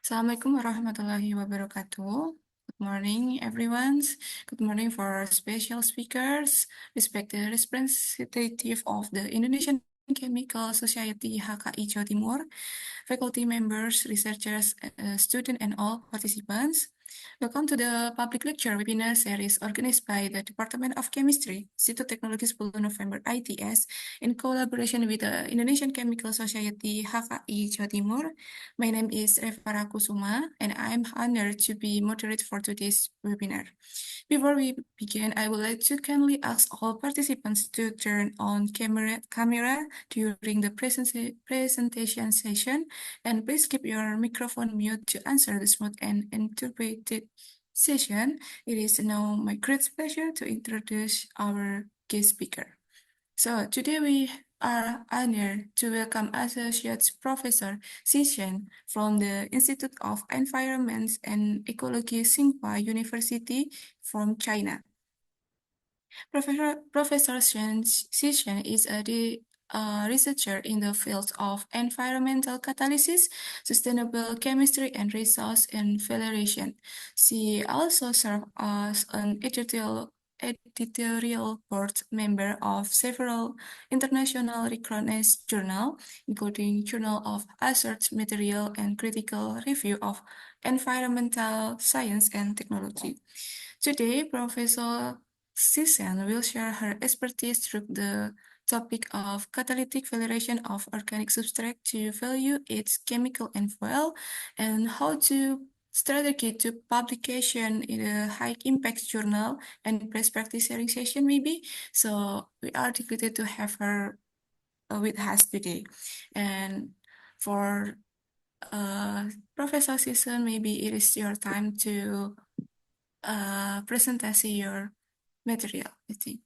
Assalamualaikum warahmatullahi wabarakatuh. Good morning, everyone. Good morning for our special speakers, respected representative of the Indonesian Chemical Society HKI Jawa Timur, faculty members, researchers, students, and all participants. Welcome to the public lecture webinar series organized by the Department of Chemistry, Institute Technology 10 November ITS, in collaboration with the Indonesian Chemical Society HKI Jawa Timur. My name is Revara Kusuma, and I'm honored to be moderator for today's webinar. Before we begin, I would like to kindly ask all participants to turn on camera during the presentation session, and please keep your microphone mute to answer the smooth and interpreted session. It is now my great pleasure to introduce our guest speaker. So today we are honored to welcome Associate Professor Chen from the Institute of Environment and Ecology, Tsinghua University from China. Professor Chen is a researcher in the fields of environmental catalysis, sustainable chemistry, and resource and valorization. She also serves as an editorial board member of several international recognized journals, including Journal of Assoc Material and Critical Review of Environmental Science and Technology. Today, Professor Chen will share her expertise through the topic of catalytic valorization of organic substrate to value its chemical envelope and how to strategy to publication in a high impact journal and best practice sharing session maybe. So we are delighted to have her with us today. And for Professor Chen, maybe it is your time to presentation your material, I think.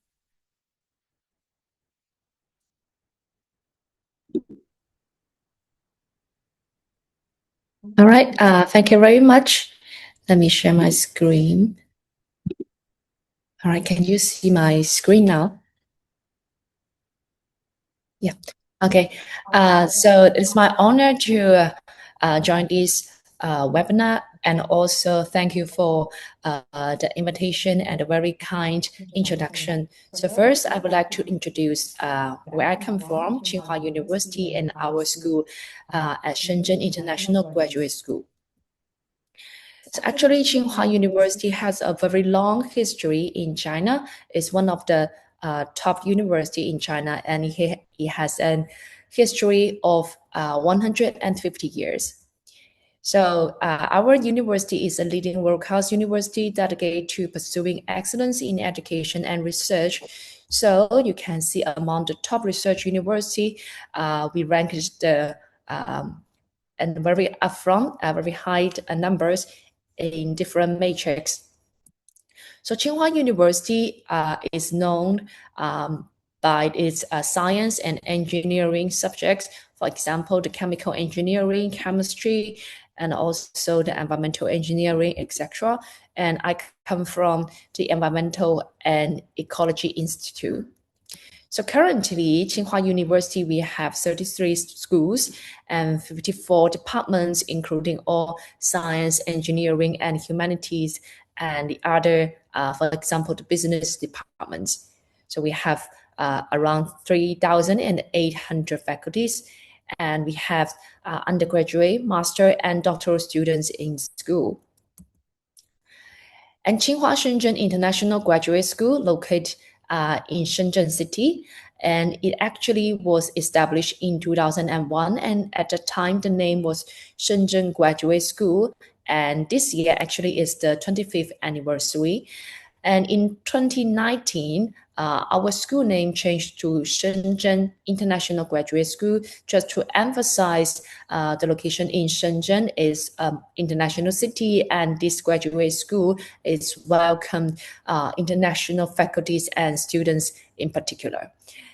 All right, thank you very much. Let me share my screen. All right, can you see my screen now? Yeah, okay. So it's my honor to join this webinar, and also thank you for the invitation and a very kind introduction. So first, I would like to introduce where I come from, Tsinghua University, and our school at Shenzhen International Graduate School. So actually, Tsinghua University has a very long history in China. It's one of the top university in China, and it has a history of 150 years. So our university is a leading world-class university dedicated to pursuing excellence in education and research. So you can see among the top research university, we ranked the and very upfront, very high numbers in different matrix. So Tsinghua University is known by its science and engineering subjects. For example, the chemical engineering, chemistry, and also the environmental engineering, etc. And I come from the Environmental and Ecology Institute. So currently, Tsinghua University, we have 33 schools and 54 departments, including all science, engineering, and humanities, and the other, for example, the business departments. So we have around 3,800 faculties, and we have undergraduate, master, and doctoral students in school. And Tsinghua Shenzhen International Graduate School, located in Shenzhen City, and it actually was established in 2001, and at the time the name was Shenzhen Graduate School, and this year actually is the 25th anniversary. And in 2019, our school name changed to Shenzhen International Graduate School, just to emphasize the location in Shenzhen is international city, and this graduate school is welcome international faculties and students in particular.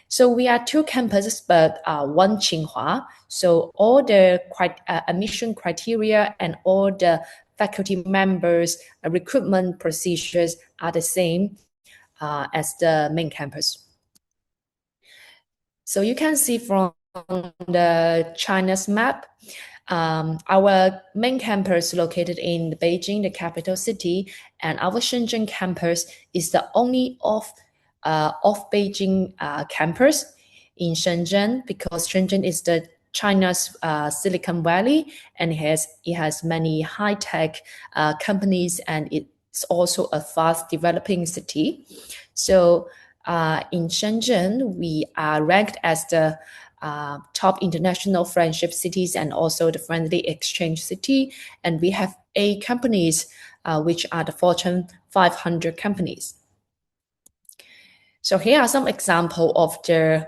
So we are two campuses, but one Tsinghua. So all the admission criteria and all the faculty members, recruitment procedures are the same as the main campus. So you can see from the China's map, Our main campus located in Beijing, the capital city, and our Shenzhen campus is the only off Beijing campus in Shenzhen, because Shenzhen is the China's Silicon Valley, and it has many high-tech companies, and it's also a fast developing city. So in Shenzhen, we are ranked as the top international friendship cities and also the friendly exchange city. And we have 8 companies, which are the Fortune 500 companies. So here are some examples of the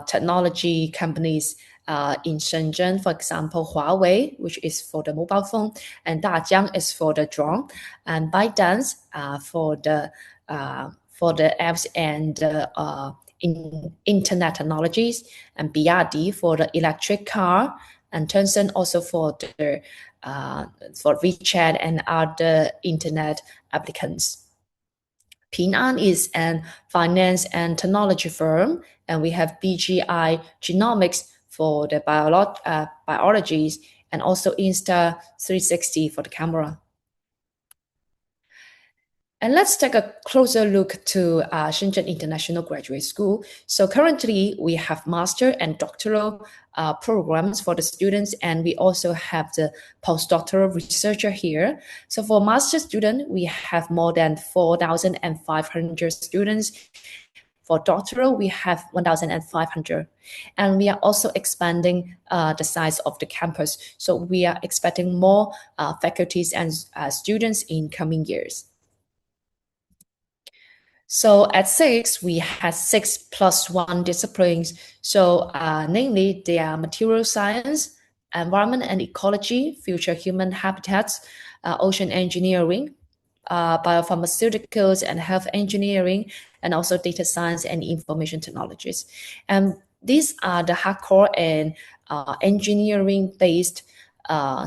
technology companies in Shenzhen. For example, Huawei, which is for the mobile phone, and Dajiang is for the drone, and ByteDance for the apps and internet technologies, and BYD for the electric car, and Tencent also for the for WeChat and other internet applicants. Ping An is an finance and technology firm, and we have BGI Genomics for the biologies, and also Insta360 for the camera. And let's take a closer look to Shenzhen International Graduate School. So currently, we have master and doctoral programs for the students, and we also have the postdoctoral researcher here. So for master student, we have more than 4,500 students. For doctoral, we have 1,500. And we are also expanding the size of the campus. So we are expecting more faculties and students in coming years. So at SIX, we had 6+1 disciplines. So namely, they are material science, environment and ecology, future human habitats, ocean engineering, biopharmaceuticals and health engineering, and also data science and information technologies. And these are the hardcore and engineering-based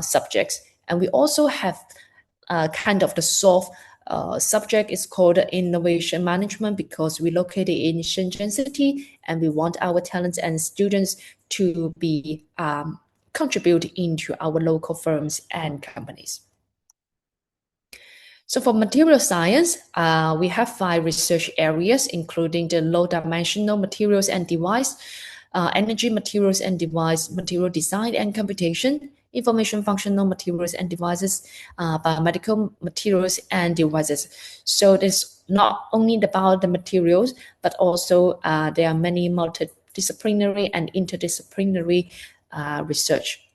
subjects. And we also have kind of the soft subject is called innovation management, because we're located in Shenzhen city and we want our talents and students to be contribute into our local firms and companies. So for material science, we have 5 research areas, including the low-dimensional materials and device, energy materials and device, material design and computation, information functional materials and devices, biomedical materials and devices. So it's not only about the materials, but also there are many multidisciplinary and interdisciplinary research.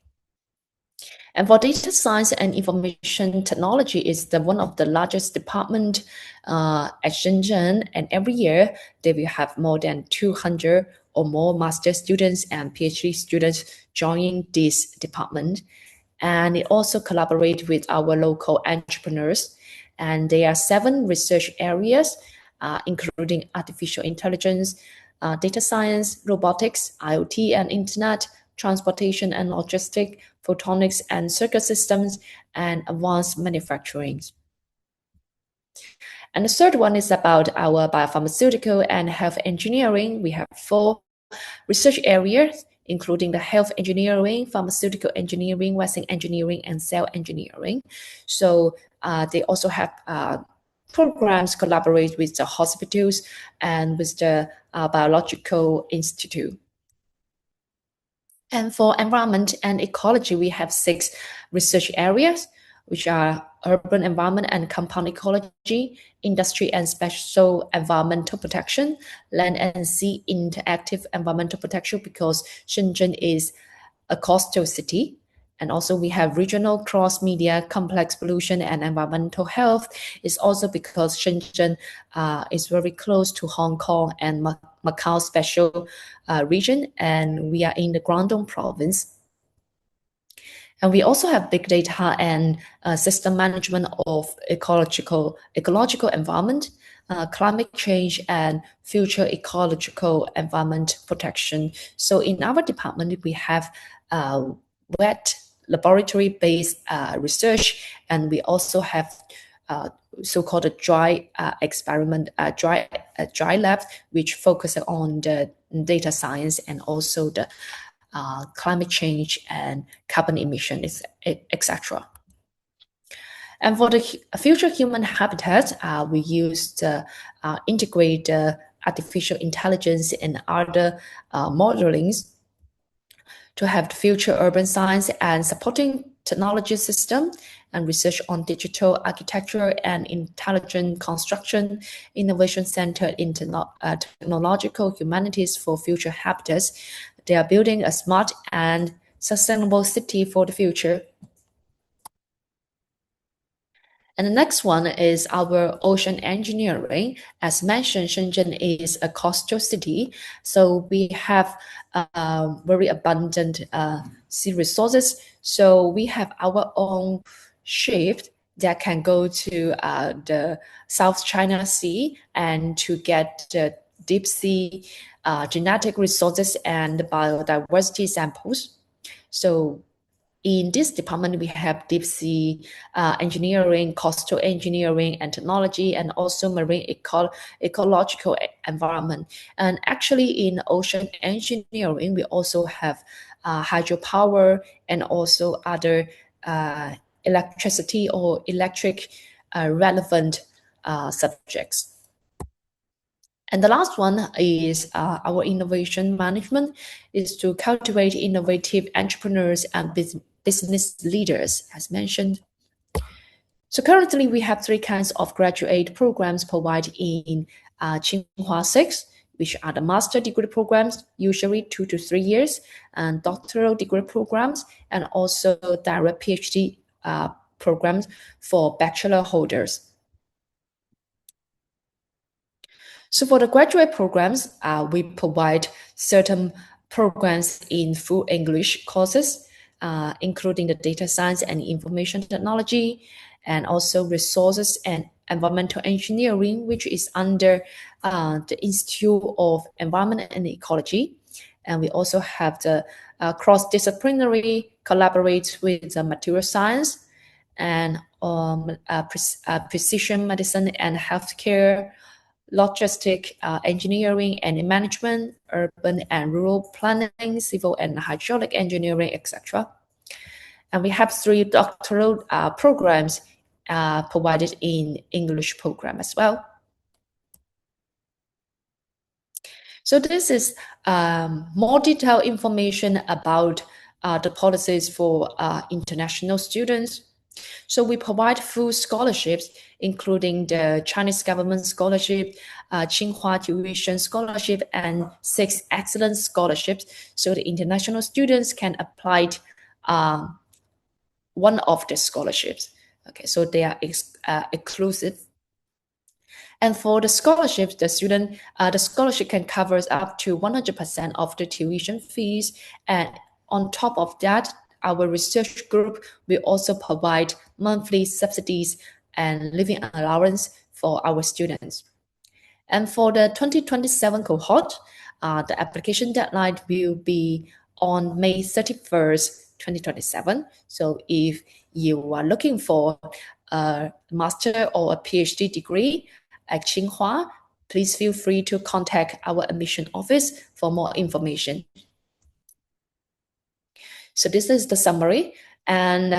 And for data science and information technology is one of the largest department at Shenzhen, and every year they will have more than 200 or more master students and PhD students joining this department. And it also collaborate with our local entrepreneurs. And there are 7 research areas, including artificial intelligence, data science, robotics, IoT and internet, transportation and logistics, photonics and circuit systems, and advanced manufacturing. And the third one is about our biopharmaceutical and health engineering. We have 4 research areas, including the health engineering, pharmaceutical engineering, vaccine engineering, and cell engineering. So they also have programs collaborate with the hospitals and with the biological institute. And for environment and ecology, we have 6 research areas, which are urban environment and compound ecology, industry and special environmental protection, land and sea interactive environmental protection, because Shenzhen is a coastal city. And also we have regional cross-media complex pollution and environmental health. It's also because Shenzhen is very close to Hong Kong and Macau special region, and we are in the Guangdong province. And we also have big data and system management of ecological environment, climate change, and future ecological environment protection. So in our department, we have wet laboratory-based research, and we also have so-called a dry experiment, dry lab, which focus on the data science and also the climate change and carbon emissions, etc. And for the future human habitat, we used integrate artificial intelligence and other modelings to have the future urban science and supporting technology system and research on digital architecture and intelligent construction, innovation centered in technological humanities for future habitats. They are building a smart and sustainable city for the future. And the next one is our ocean engineering. As mentioned, Shenzhen is a coastal city, so we have very abundant sea resources. So we have our own ship that can go to the South China Sea and to get the deep sea genetic resources and biodiversity samples. So in this department, we have deep sea engineering, coastal engineering and technology, and also marine ecological environment. And actually in ocean engineering, we also have hydropower and also other electricity or electric relevant subjects. And the last one is our innovation management, is to cultivate innovative entrepreneurs and business leaders, as mentioned. So currently we have 3 kinds of graduate programs provided in Tsinghua 6, which are the master degree programs, usually 2 to 3 years, and doctoral degree programs, and also direct PhD programs for bachelor holders. So for the graduate programs, we provide certain programs in full English courses, including the data science and information technology, and also resources and environmental engineering, which is under the Institute of Environment and Ecology. And we also have the cross-disciplinary collaborate with material science and precision medicine and healthcare, logistic engineering and management, urban and rural planning, civil and hydraulic engineering, etc. And we have 3 doctoral programs provided in English program as well. So this is more detailed information about the policies for international students. So we provide full scholarships, including the Chinese government scholarship, Tsinghua tuition scholarship, and 6 excellence scholarships. So the international students can apply one of the scholarships. Okay, so they are exclusive. And for the scholarships, the scholarship can cover up to 100% of the tuition fees. And on top of that, our research group will also provide monthly subsidies and living allowance for our students. And for the 2027 cohort, the application deadline will be on May 31st, 2027. So if you are looking for a master or a PhD degree at Tsinghua, please feel free to contact our admission office for more information. So this is the summary. And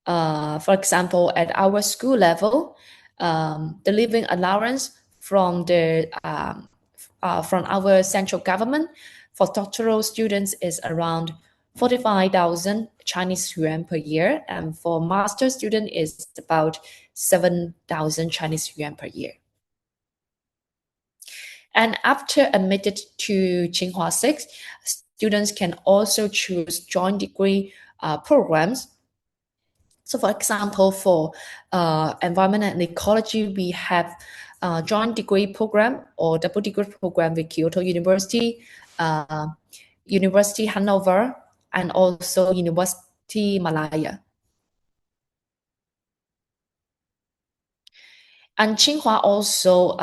for example, at our school level, the living allowance from our central government for doctoral students is around 45,000 Chinese yuan per year, and for master student is about 7,000 Chinese yuan per year. And after admitted to Tsinghua 6, students can also choose joint degree programs. So for example, for environment and ecology, we have a joint degree program or double degree program with Kyoto University, University Hanover, and also University Malaya. And Tsinghua also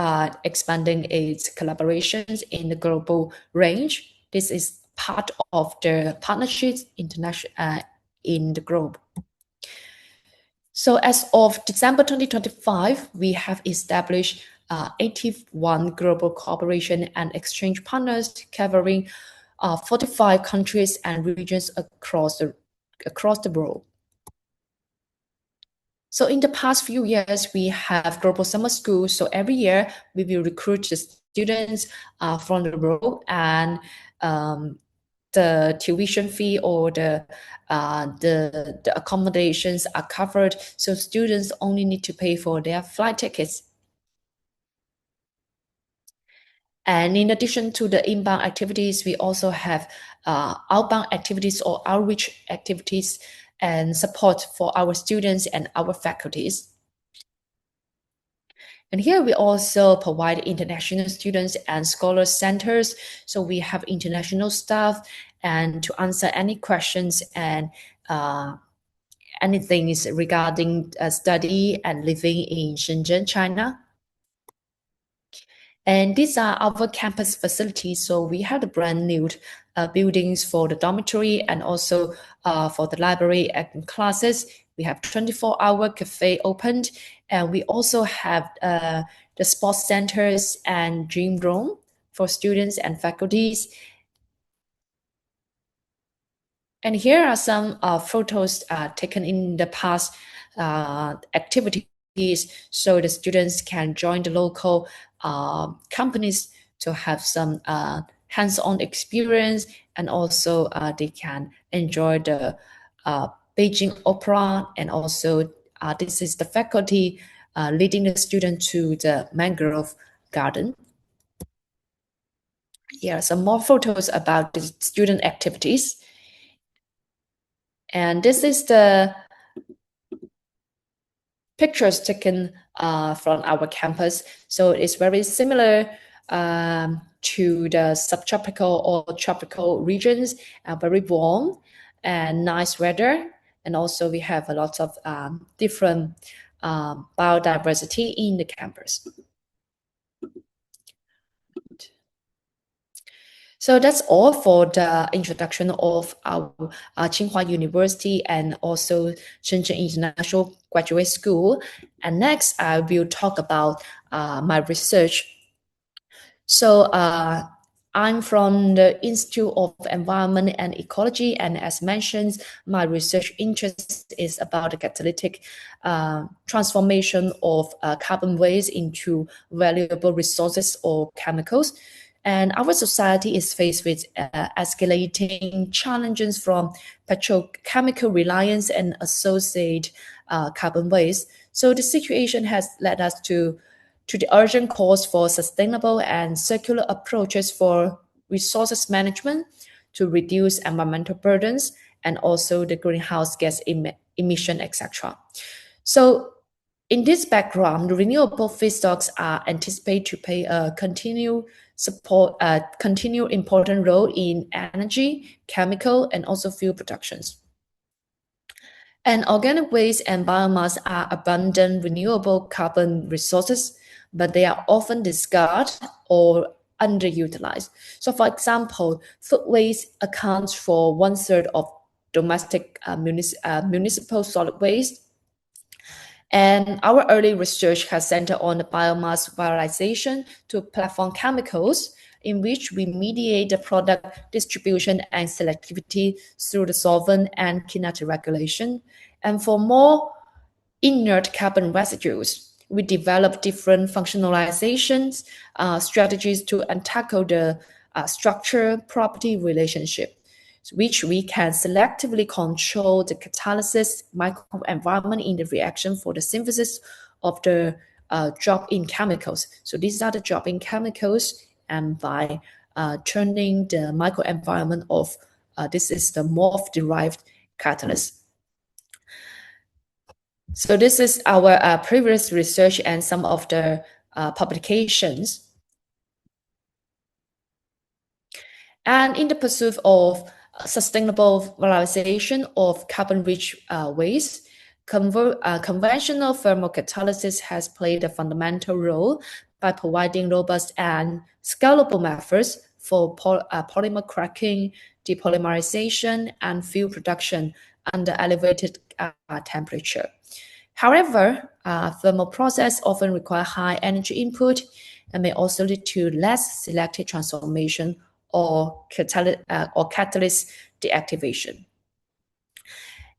expanding its collaborations in the global range. This is part of the partnerships international in the globe. So as of December 2025, we have established 81 global cooperation and exchange partners covering 45 countries and regions across the world. So in the past few years, we have global summer school. So every year we will recruit the students from the world, and the tuition fee or the accommodations are covered. So students only need to pay for their flight tickets. And in addition to the inbound activities, we also have outbound activities or outreach activities and support for our students and our faculties. And here we also provide international students and scholar centers. So we have international staff and to answer any questions and anything regarding study and living in Shenzhen, China. And these are our campus facilities. So we have the brand new buildings for the dormitory and also for the library and classes. We have 24-hour cafe opened, and we also have the sports centers and gym room for students and faculties. And here are some photos taken in the past activities, so the students can join the local companies to have some hands-on experience, and also they can enjoy the Beijing Opera, and also this is the faculty leading the student to the mangrove garden. Here are some more photos about the student activities. And this is the pictures taken from our campus. So it's very similar to the subtropical or tropical regions, very warm and nice weather. And also we have a lot of different biodiversity in the campus. So that's all for the introduction of our Tsinghua University and also Shenzhen International Graduate School. And next, I will talk about my research. So I'm from the Institute of Environment and Ecology, and as mentioned, my research interest is about the catalytic transformation of carbon waste into valuable resources or chemicals. And our society is faced with escalating challenges from petrochemical reliance and associated carbon waste. So the situation has led us to the urgent calls for sustainable and circular approaches for resources management to reduce environmental burdens and also the greenhouse gas emission, etc. So in this background, renewable feedstocks are anticipated to play a continued important role in energy, chemical, and also fuel productions. And organic waste and biomass are abundant renewable carbon resources, but they are often discarded or underutilized. So for example, food waste accounts for 1/3 of domestic municipal solid waste. And our early research has centered on the biomass valorization to platform chemicals, in which we mediate the product distribution and selectivity through the solvent and kinetic regulation. And for more inert carbon residues, we develop different functionalizations strategies to tackle the structure property relationship, which we can selectively control the catalysis microenvironment in the reaction for the synthesis of the drop-in chemicals. So these are the drop-in chemicals, and by turning the microenvironment of this is the morph-derived catalyst. So this is our previous research and some of the publications. And in the pursuit of sustainable valorization of carbon-rich waste, conventional thermocatalysis has played a fundamental role by providing robust and scalable methods for polymer cracking, depolymerization, and fuel production under elevated temperature. However, thermal process often require high energy input and may also lead to less selective transformation or catalyst deactivation.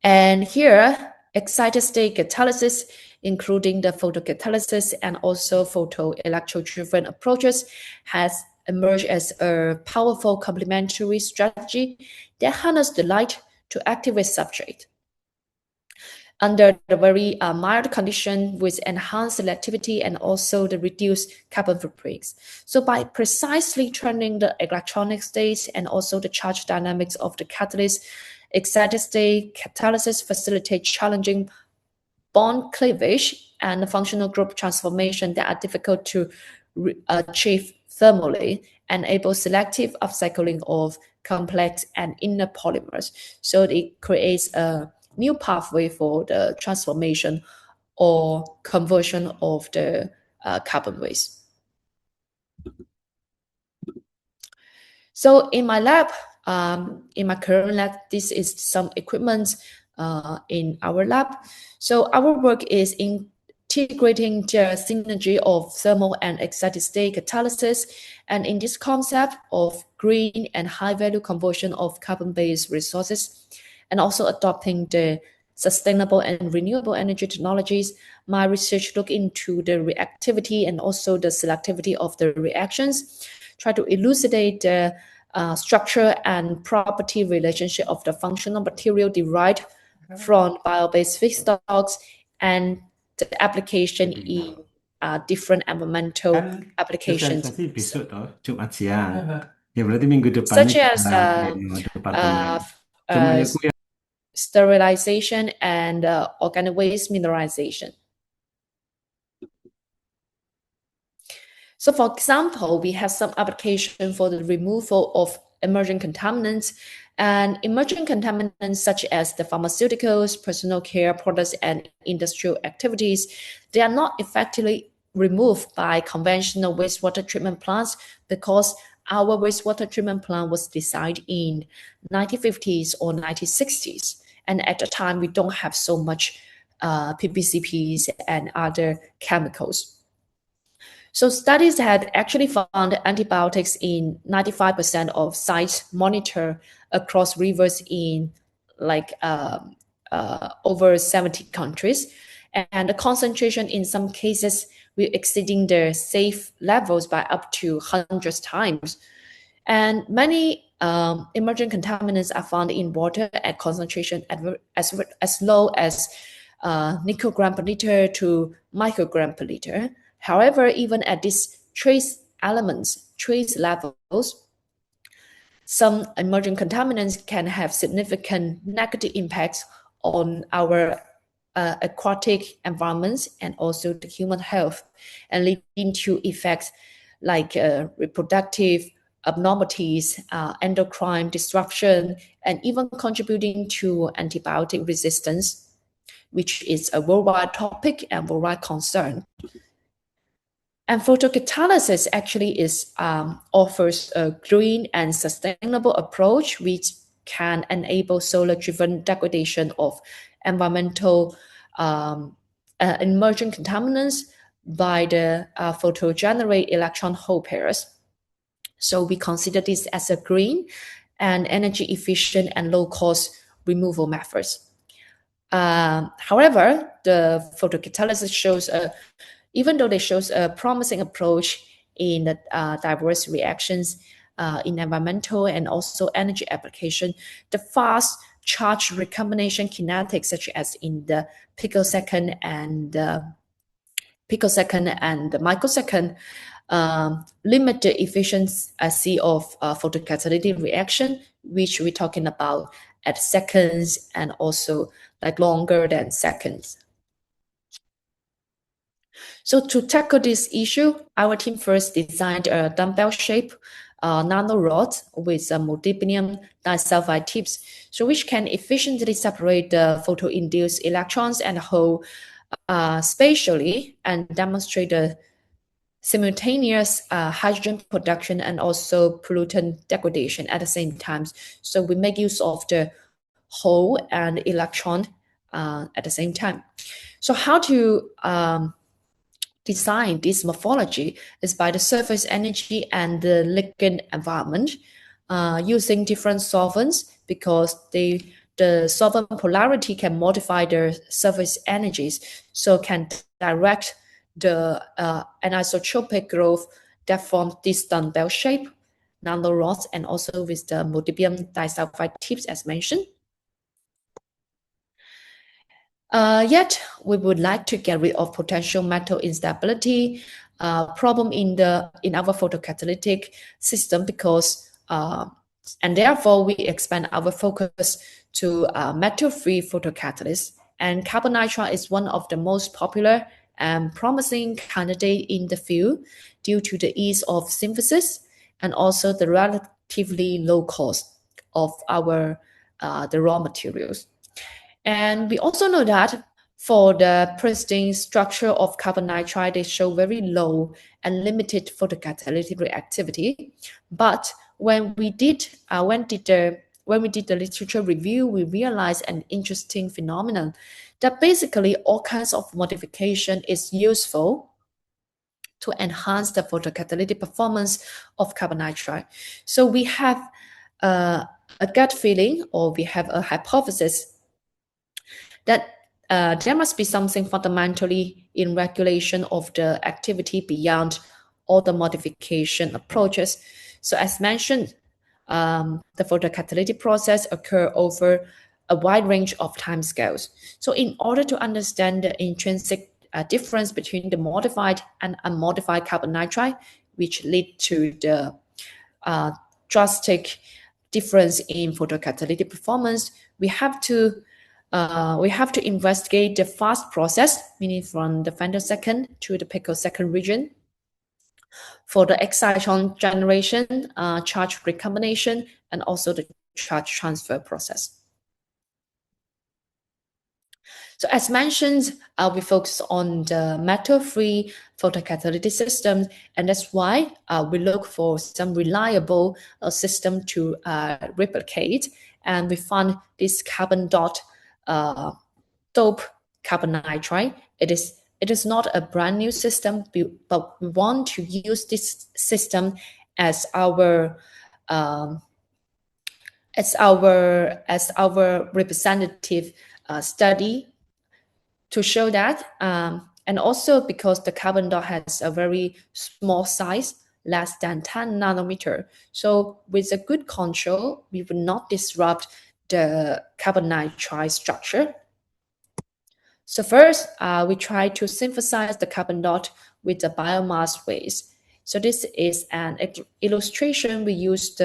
And here, excited state catalysis, including the photocatalysis and also photoelectro-driven approaches, has emerged as a powerful complementary strategy that harnesses the light to activate substrate under the very mild condition with enhanced selectivity and also the reduced carbon footprints. So by precisely turning the electronic states and also the charge dynamics of the catalyst, excited state catalysis facilitates challenging bond cleavage and functional group transformation that are difficult to achieve thermally, enable selective upcycling of complex and inner polymers. So it creates a new pathway for the transformation or conversion of the carbon waste. So in my lab, in my current lab, this is some equipment in our lab. So our work is integrating the synergy of thermal and excited state catalysis, and in this concept of green and high-value conversion of carbon-based resources, and also adopting the sustainable and renewable energy technologies, my research look into the reactivity and also the selectivity of the reactions, try to elucidate the structure and property relationship of the functional material derived from bio-based feedstocks and the application in different environmental applications. Besok toh, Jumat siang. Ya berarti minggu depan Such as sterilization and organic waste mineralization. So for example, we have some application for the removal of emerging contaminants, and emerging contaminants such as the pharmaceuticals, personal care products, and industrial activities, they are not effectively removed by conventional wastewater treatment plants because our wastewater treatment plant was designed in 1950s or 1960s. And at the time, we don't have so much PPCPs and other chemicals. So studies had actually found antibiotics in 95% of sites monitored across rivers in over 70 countries. And the concentration in some cases will exceeding the safe levels by up to hundreds times. And many emerging contaminants are found in water at concentration as low as microgram per liter to microgram per liter. However, even at these trace levels, some emerging contaminants can have significant negative impacts on our aquatic environments and also the human health, and leading to effects like reproductive abnormalities, endocrine disruption, and even contributing to antibiotic resistance, which is a worldwide topic and worldwide concern. And photocatalysis actually offers a green and sustainable approach which can enable solar-driven degradation of environmental emerging contaminants by the photogenerate electron hole pairs. So we consider this as a green and energy efficient and low-cost removal methods. However, the photocatalysis shows even though they shows a promising approach in the diverse reactions in environmental and also energy application, the fast charge recombination kinetics, such as in the picosecond and the microsecond, limit the efficiency of photocatalytic reaction, which we're talking about at seconds and also like longer than seconds. So to tackle this issue, our team first designed a dumbbell-shaped nanorod with molybdenum disulfide tips, so which can efficiently separate the photo-induced electrons and hole spatially and demonstrate the simultaneous hydrogen production and also pollutant degradation at the same time. So we make use of the hole and electron at the same time. So how to design this morphology is by the surface energy and the ligand environment. using different solvents because the solvent polarity can modify the surface energies, so can direct the anisotropic growth that forms this dumbbell shape nanorods, and also with the molybdenum disulfide tips as mentioned. Yet we would like to get rid of potential metal instability problem in our photocatalytic system because and therefore we expand our focus to metal-free photocatalysts. And carbon nitride is one of the most popular and promising candidate in the field due to the ease of synthesis and also the relatively low cost of our the raw materials. And we also know that for the pristine structure of carbon nitride, they show very low and limited photocatalytic reactivity. But when we did the literature review, we realized an interesting phenomenon that basically all kinds of modification is useful to enhance the photocatalytic performance of carbon nitride. So we have a gut feeling, or we have a hypothesis that there must be something fundamentally in regulation of the activity beyond all the modification approaches. So as mentioned, the photocatalytic process occurs over a wide range of timescales. So in order to understand the intrinsic difference between the modified and unmodified carbon nitride, which lead to the drastic difference in photocatalytic performance, we have to investigate the fast process, meaning from the femtosecond to the picosecond region, for the exciton generation, charge recombination, and also the charge transfer process. So as mentioned, we focus on the metal-free photocatalytic systems, and that's why we look for some reliable system to replicate. And we found this carbon dot dope carbon nitride. It is not a brand new system, but we want to use this system as our representative study to show that, and also because the carbon dot has a very small size, less than 10 nanometer. So with a good control, we will not disrupt the carbon nitride structure. So first, we try to synthesize the carbon dot with the biomass waste. So this is an illustration. We use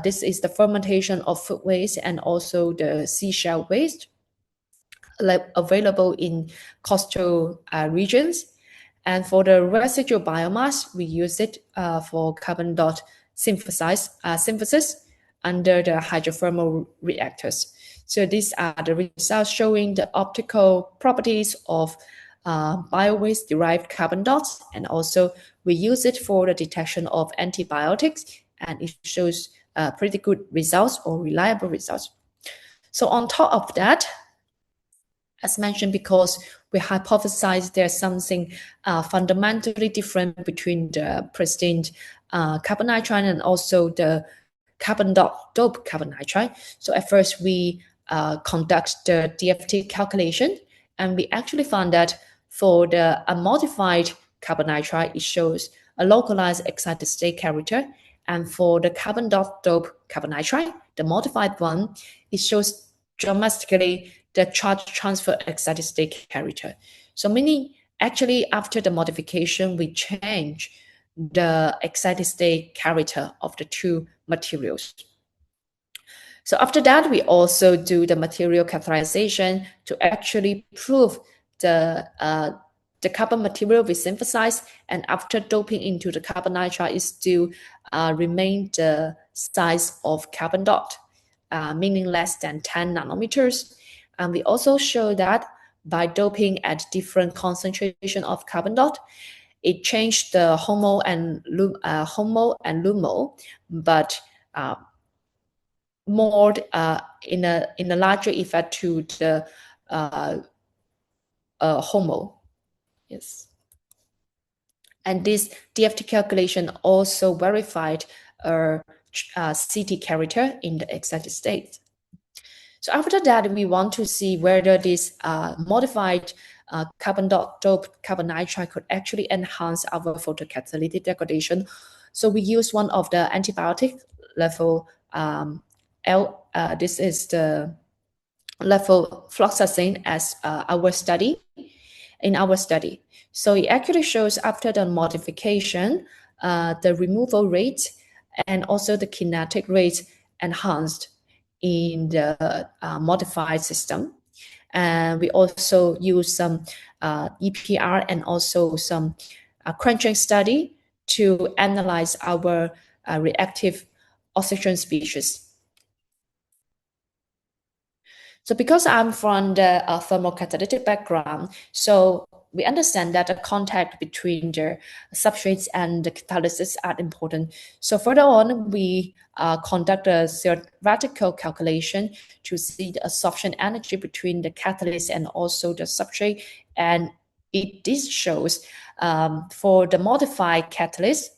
this is the fermentation of food waste and also the seashell waste available in coastal regions. And for the residual biomass, we use it for carbon dot synthesis under the hydrothermal reactors. So these are the results showing the optical properties of bio-waste derived carbon dots, and also we use it for the detection of antibiotics, and it shows pretty good results or reliable results. So on top of that, as mentioned, because we hypothesize there's something fundamentally different between the pristine carbon nitride and also the carbon dot dope carbon nitride. So at first we conduct the DFT calculation, and we actually found that for the unmodified carbon nitride, it shows a localized excited state character, and for the carbon dot dope carbon nitride, the modified one, it shows dramatically the charge transfer excited state character. So meaning actually after the modification, we change the excited state character of the two materials. So after that, we also do the material catalyzation to actually prove the carbon material we synthesize, and after doping into the carbon nitride, it still remain the size of carbon dot, meaning less than 10 nanometers. And we also show that by doping at different concentration of carbon dot, it changed the homo and lumo, but more in a larger effect to the homo. Yes. And this DFT calculation also verified CT character in the excited state. So after that, we want to see whether this modified carbon-doped carbon nitride could actually enhance our photocatalytic degradation. So we use one of the antibiotic level this is the levofloxacin as in our study. So it actually shows after the modification, the removal rate and also the kinetic rate enhanced in the modified system. And we also use some EPR and also some crunching study to analyze our reactive oxygen species. So because I'm from the thermocatalytic background, so we understand that the contact between the substrates and the catalysis are important. So further on, we conduct a theoretical calculation to see the absorption energy between the catalyst and also the substrate. And this shows for the modified catalyst,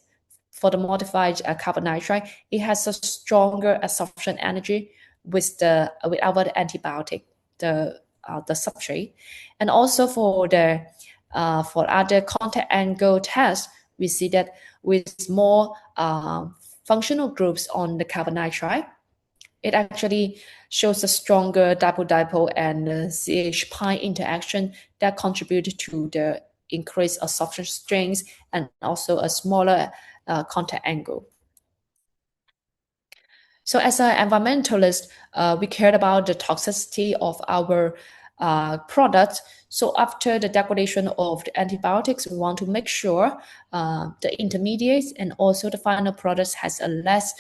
for the modified carbon nitride, it has a stronger absorption energy with our antibiotic, the substrate. And also for the for other contact angle tests, we see that with more functional groups on the carbon nitride, it actually shows a stronger dipole-dipole and CH-pi interaction that contribute to the increased absorption strength and also a smaller contact angle. So as an environmentalist, we cared about the toxicity of our products. So after the degradation of the antibiotics, we want to make sure the intermediates and also the final products has a less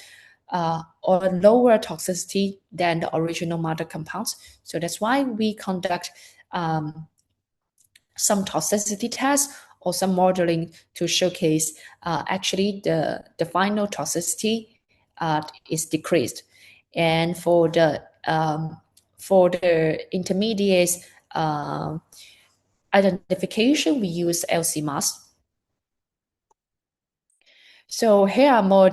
or lower toxicity than the original mother compounds. So that's why we conduct some toxicity tests or some modeling to showcase actually the final toxicity is decreased. And for the intermediates identification, we use LC-mass. So here are more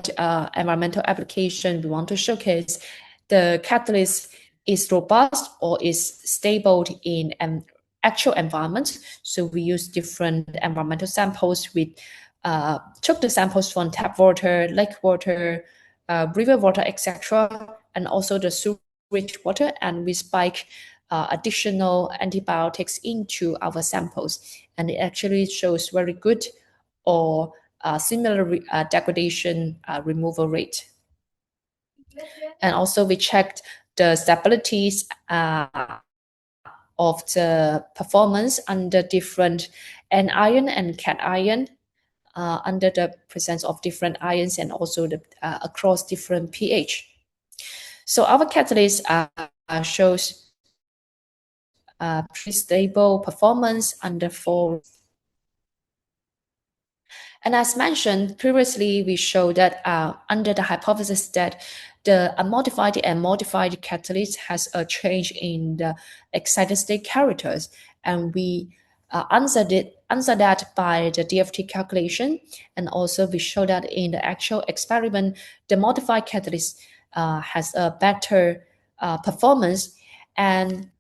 environmental application. We want to showcase the catalyst is robust or is stable in an actual environment. So we use different environmental samples. We took the samples from tap water, lake water, river water, etc., and also the sewage water, and we spike additional antibiotics into our samples, and it actually shows very good or similar degradation removal rate. And also we checked the stabilities of the performance under different anion and cation under the presence of different ions and also the across different pH. So our catalyst shows pretty stable performance under 4. And as mentioned previously, we showed that under the hypothesis that the unmodified and modified catalyst has a change in the excited state characters, and we answer that by the DFT calculation, and also we show that in the actual experiment, the modified catalyst has a better performance, and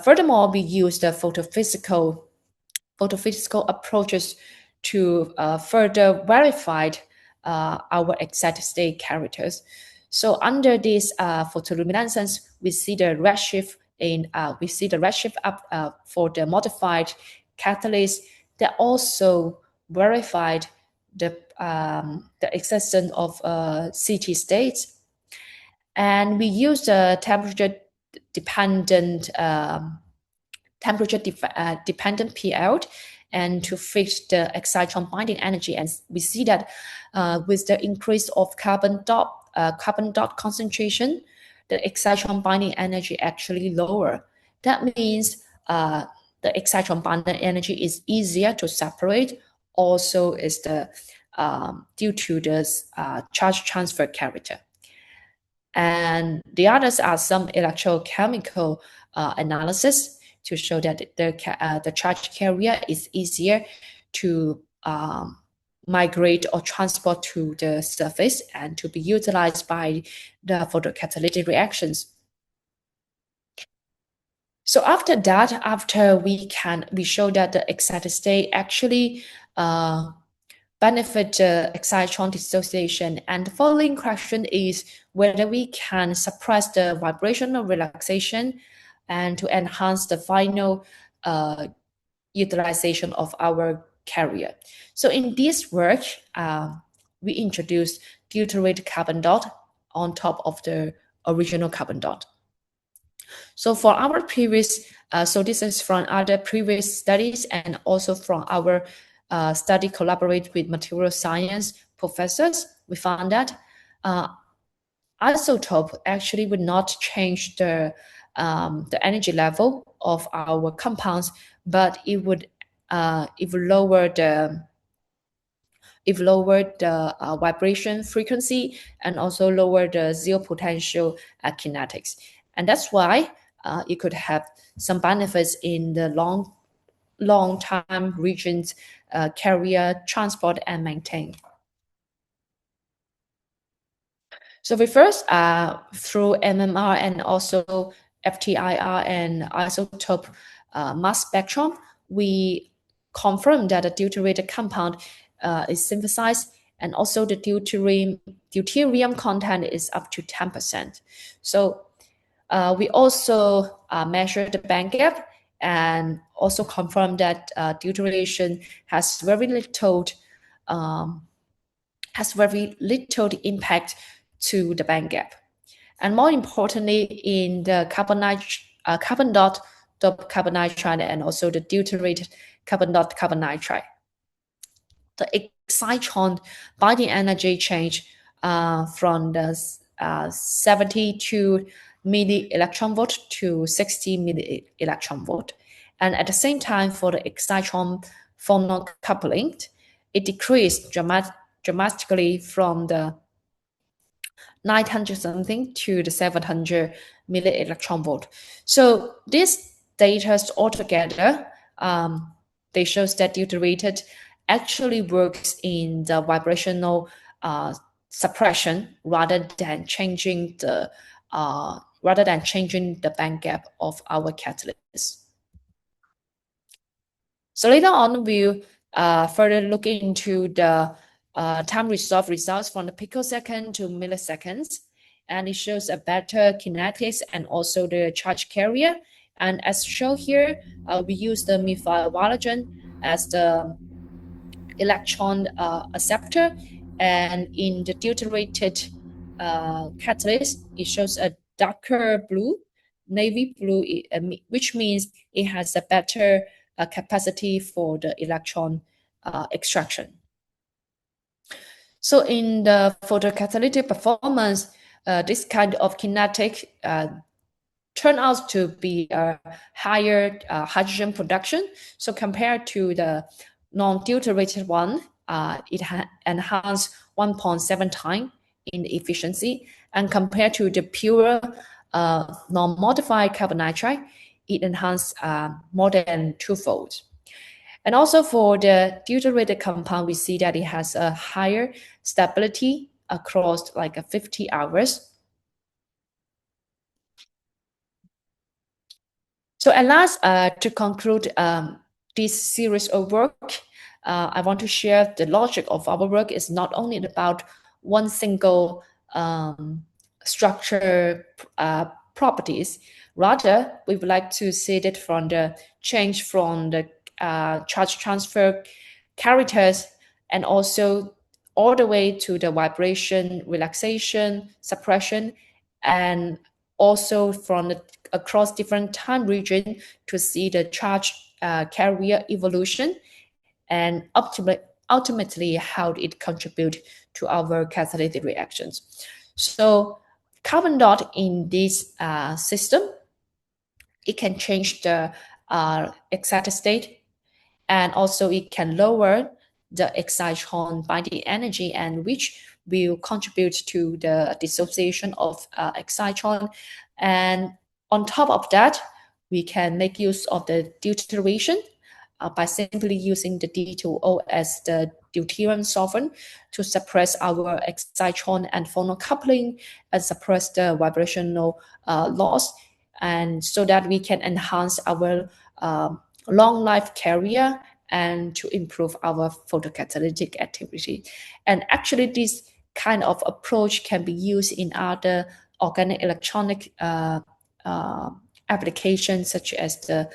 furthermore, we use the photophysical approaches to further verify our excited state characters. So under this photoluminescence, we see the redshift up for the modified catalyst that also verified the existence of CT states, and we use the temperature dependent PL and to fix the excitron binding energy, and we see that with the increase of carbon dot concentration, the excitron binding energy actually lower. That means the excitron binding energy is easier to separate. Also, is the due to this charge transfer character. And the others are some electrochemical analysis to show that the charge carrier is easier to migrate or transport to the surface and to be utilized by the photocatalytic reactions. So after that, after we show that the excited state actually benefit excitron dissociation, and the following question is whether we can suppress the vibrational relaxation and to enhance the final utilization of our carrier. So in this work, we introduced deuterated carbon dot on top of the original carbon dot. So for our previous, so this is from other previous studies and also from our study collaborate with material science professors, we found that isotope actually would not change the energy level of our compounds, but it would lower the vibration frequency and also lower the zero potential kinetics. And that's why it could have some benefits in the long time regions, carrier, transport, and maintain. So we first, through MMR and also FTIR and isotope mass spectrum, we confirmed that the deuterated compound is synthesized, and also the deuterium content is up to 10%. So we also measured the band gap and also confirmed that deuteration has very little impact to the band gap. And more importantly, in the carbon dot carbon nitride and also the deuterated carbon dot carbon nitride, the excitron binding energy change from the 72 milli electron volt to 60 milli electron volt. And at the same time, for the excitron phonon coupling, it decreased dramatically from the 900 something to the 700 milli electron volt. So this data altogether, they shows that deuterated actually works in the vibrational suppression rather than changing the band gap of our catalyst. So later on, we'll further look into the time resolved results from the picosecond to milliseconds, and it shows a better kinetics and also the charge carrier. And as shown here, we use the methyl halogen as the electron acceptor, and in the deuterated catalyst, it shows a darker blue, navy blue, which means it has a better capacity for the electron extraction. So in the photocatalytic performance, this kind of kinetic turn out to be a higher hydrogen production. So compared to the non-deuterated one, it enhanced 1.7 times in efficiency. And compared to the pure non-modified carbon nitride, it enhanced more than twofold. And also for the deuterated compound, we see that it has a higher stability across like 50 hours. So at last, to conclude this series of work, I want to share the logic of our work is not only about one single structure properties. Rather, we would like to see it from the change from the charge transfer characters and also all the way to the vibration, relaxation, suppression, and also from across different time region to see the charge carrier evolution and ultimately how it contributes to our catalytic reactions. So carbon dot in this system, it can change the excited state, and also it can lower the excitron binding energy, and which will contribute to the dissociation of excitron. And on top of that, we can make use of the deuteration by simply using the D2O as the deuterium solvent to suppress our excitron and phonon coupling and suppress the vibrational loss, and so that we can enhance our long life carrier and to improve our photocatalytic activity. And actually this kind of approach can be used in other organic electronic applications such as the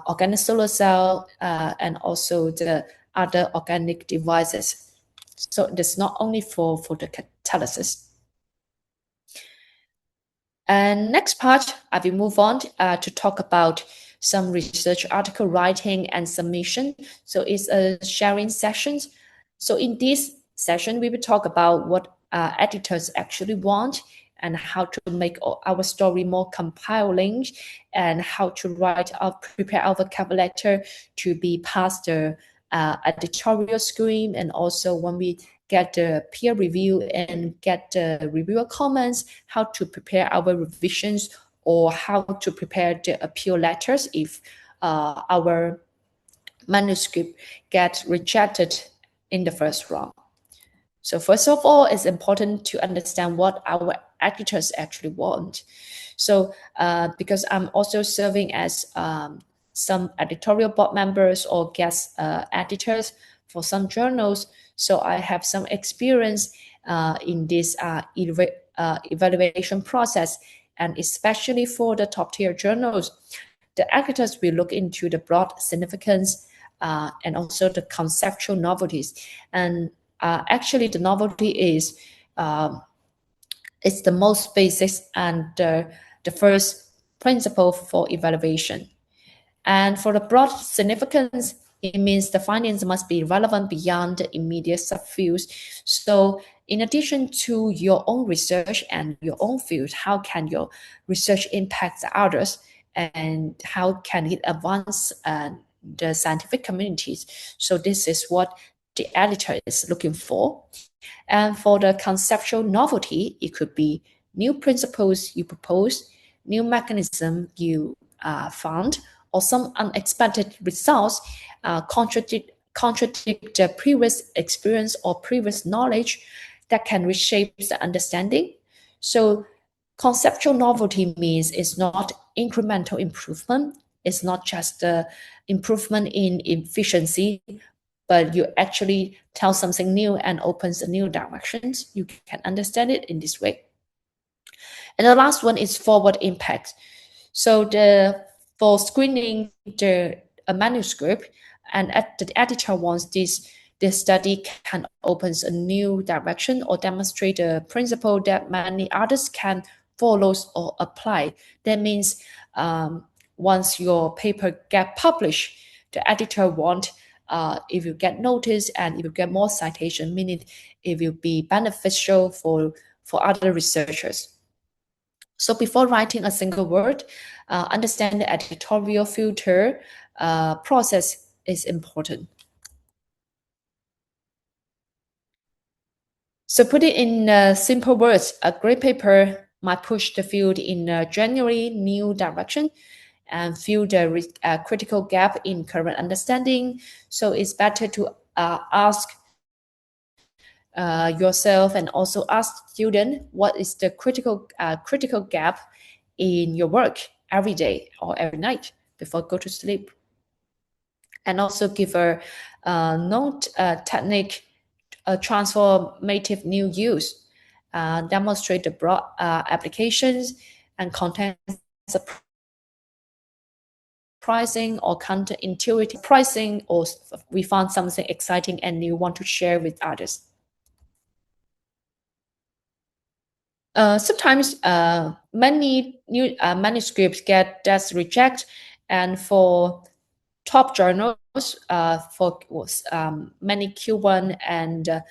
organic solar cell and also the other organic devices. So it's not only for the catalysis. And next part, I will move on to talk about some research article writing and submission. So it's a sharing session. So in this session, we will talk about what editors actually want and how to make our story more compelling and how to prepare our cover letter to be past the editorial screen, and also when we get the peer review and get the reviewer comments, how to prepare our revisions or how to prepare the appeal letters if our manuscript gets rejected in the first round. So first of all, it's important to understand what our editors actually want. So because I'm also serving as some editorial board members or guest editors for some journals, so I have some experience in this evaluation process, and especially for the top tier journals, the editors will look into the broad significance and also the conceptual novelties. And actually the novelty is it's the most basic and the first principle for evaluation. And for the broad significance, it means the findings must be relevant beyond the immediate subfields. So in addition to your own research and your own field, how can your research impact others, and how can it advance the scientific communities? So this is what the editor is looking for. And for the conceptual novelty, it could be new principles you propose, new mechanism you found, or some unexpected results contradict the previous experience or previous knowledge that can reshape the understanding. So conceptual novelty means it's not incremental improvement. It's not just the improvement in efficiency, but you actually tell something new and opens a new directions. You can understand it in this way. And the last one is forward impact. So for screening a manuscript, and the editor wants this study can open a new direction or demonstrate a principle that many others can follow or apply. That means once your paper get published, the editor want if you get noticed and if you get more citation, meaning it will be beneficial for other researchers. So before writing a single word, understand the editorial filter process is important. So put it in simple words, a great paper might push the field in a genuinely new direction and fill the critical gap in current understanding. So it's better to ask yourself and also ask students what is the critical gap in your work every day or every night before go to sleep. And also give a note technique, a transformative new use, demonstrate the broad applications and content pricing or counterintuitive pricing, or we found something exciting and you want to share with others. Sometimes many new manuscripts get desk reject, and for top journals, for many Q1 and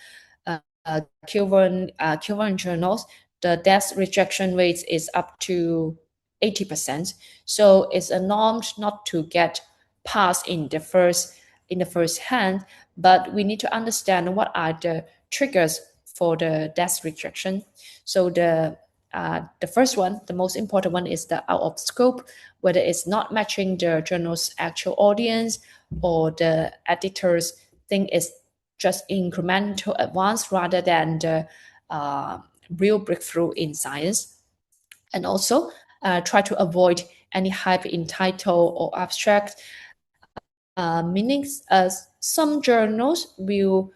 Q1 journals, the desk rejection rate is up to 80%. So it's a norm not to get passed in the first hand, but we need to understand what are the triggers for the desk rejection. So the first one, the most important one, is the out of scope, whether it's not matching the journal's actual audience or the editors think it's just incremental advance rather than the real breakthrough in science. And also try to avoid any hype in title or abstract meanings. Some journals will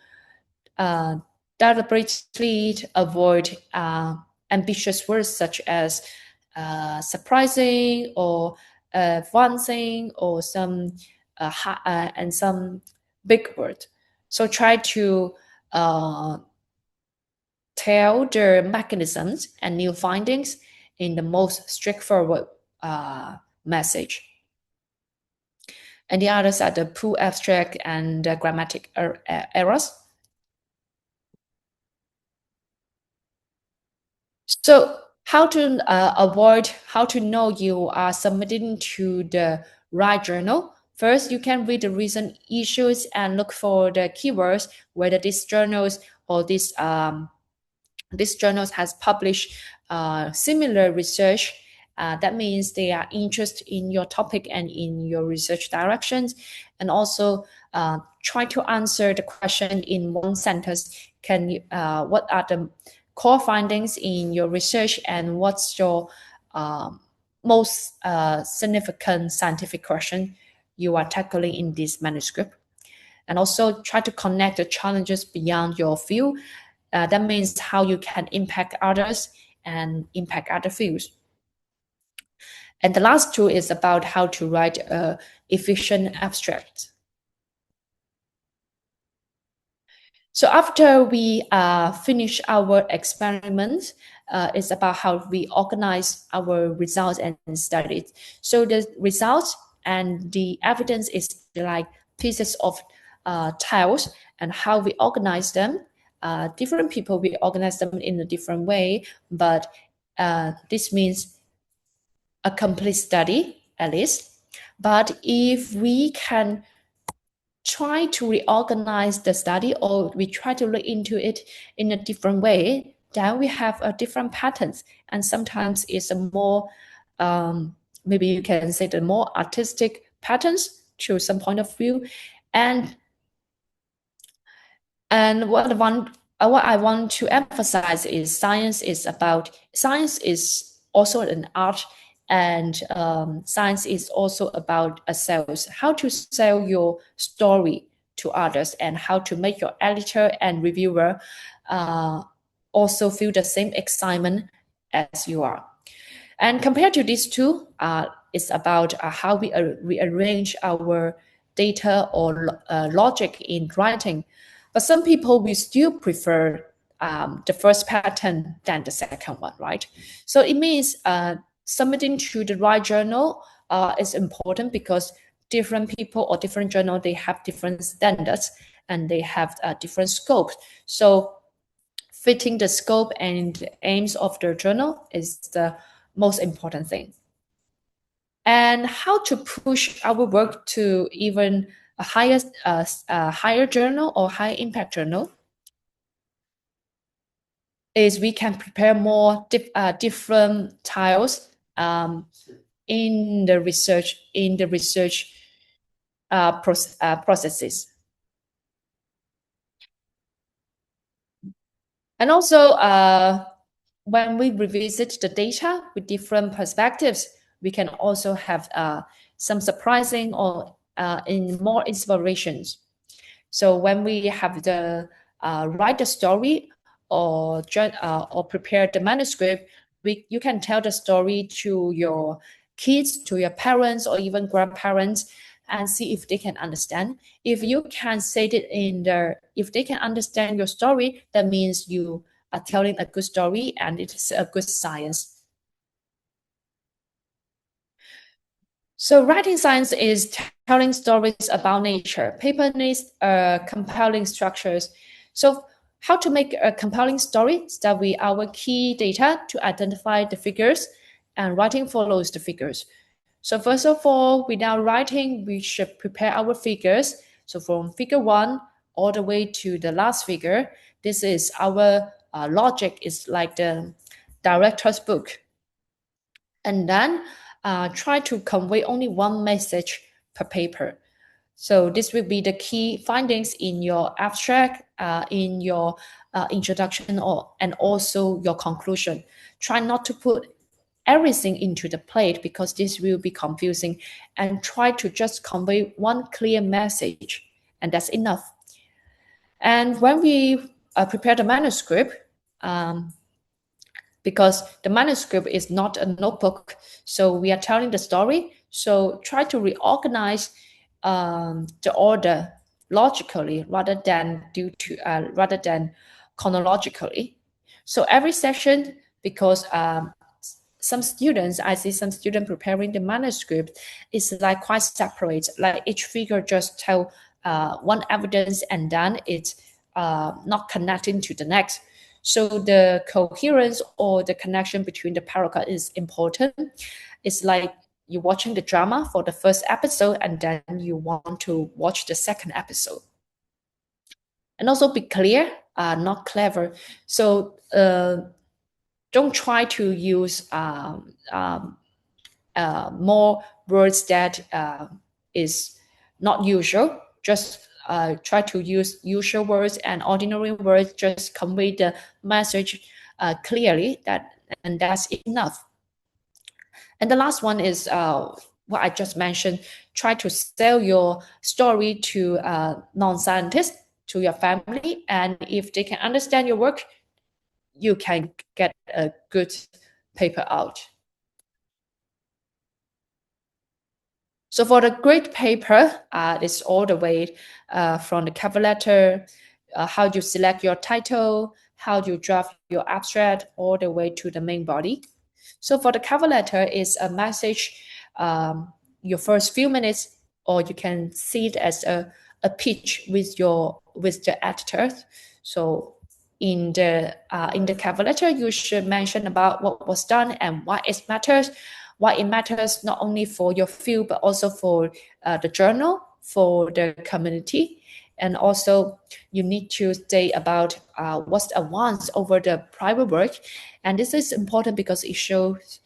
deliberately avoid ambitious words such as surprising or advancing or some and some big word. So try to tell the mechanisms and new findings in the most straightforward message. And the others are the poor abstract and grammatic errors. So how to avoid, how to know you are submitting to the right journal? First, you can read the recent issues and look for the keywords, whether these journals or these journals has published similar research. That means they are interested in your topic and in your research directions. And also try to answer the question in one sentence. What are the core findings in your research, and what's your most significant scientific question you are tackling in this manuscript? And also try to connect the challenges beyond your field. That means how you can impact others and impact other fields. And the last two is about how to write efficient abstract. So after we finish our experiments, it's about how we organize our results and studies. So the results and the evidence is like pieces of tiles, and how we organize them. Different people will organize them in a different way, but this means a complete study at least. But if we can try to reorganize the study, or we try to look into it in a different way, then we have a different patterns, and sometimes it's a more maybe you can say the more artistic patterns to some point of view. And what I want to emphasize is science is also an art, and science is also about sales, how to sell your story to others, and how to make your editor and reviewer also feel the same excitement as you are. And compared to these two, it's about how we rearrange our data or logic in writing. But some people will still prefer the first pattern than the second one, right? So it means submitting to the right journal is important, because different people or different journal, they have different standards and they have different scopes. So fitting the scope and aims of the journal is the most important thing. And how to push our work to even a higher journal or high impact journal is we can prepare more different tiles in the research processes. And also when we revisit the data with different perspectives, we can also have some surprising or in more inspirations. So when we have the write the story or prepare the manuscript, you can tell the story to your kids, to your parents, or even grandparents, and see if they can understand. If you can say it if they can understand your story, that means you are telling a good story and it is a good science. So writing science is telling stories about nature. Paper needs compelling structures. So how to make a compelling story? Start with our key data to identify the figures, and writing follows the figures. So first of all, without writing, we should prepare our figures. So from figure 1 all the way to the last figure, this is our logic, is like the director's book. And then try to convey only one message per paper. So this will be the key findings in your abstract, in your introduction, and also your conclusion. Try not to put everything into the plate because this will be confusing, and try to just convey one clear message, and that's enough. And when we prepare the manuscript, because the manuscript is not a notebook, so we are telling the story, so try to reorganize the order logically rather than chronologically. So every section, because I see some students preparing the manuscript is like quite separate, like each figure just tell one evidence and then it's not connecting to the next. So the coherence or the connection between the paragraph is important. It's like you're watching the drama for the first episode and then you want to watch the second episode. And also be clear, not clever. So don't try to use more words that is not usual. Just try to use usual words and ordinary words. Just convey the message clearly, and that's enough. And the last one is what I just mentioned. Try to sell your story to non-scientists, to your family, and if they can understand your work, you can get a good paper out. So for the grade paper, it's all the way from the cover letter, how you select your title, how you draft your abstract, all the way to the main body. So for the cover letter, it's a message, your first few minutes, or you can see it as a pitch with the editor. So in the cover letter, you should mention about what was done and why it matters. Why it matters not only for your field, but also for the journal, for the community. And also you need to say about what's the advance over the private work. And this is important because it shows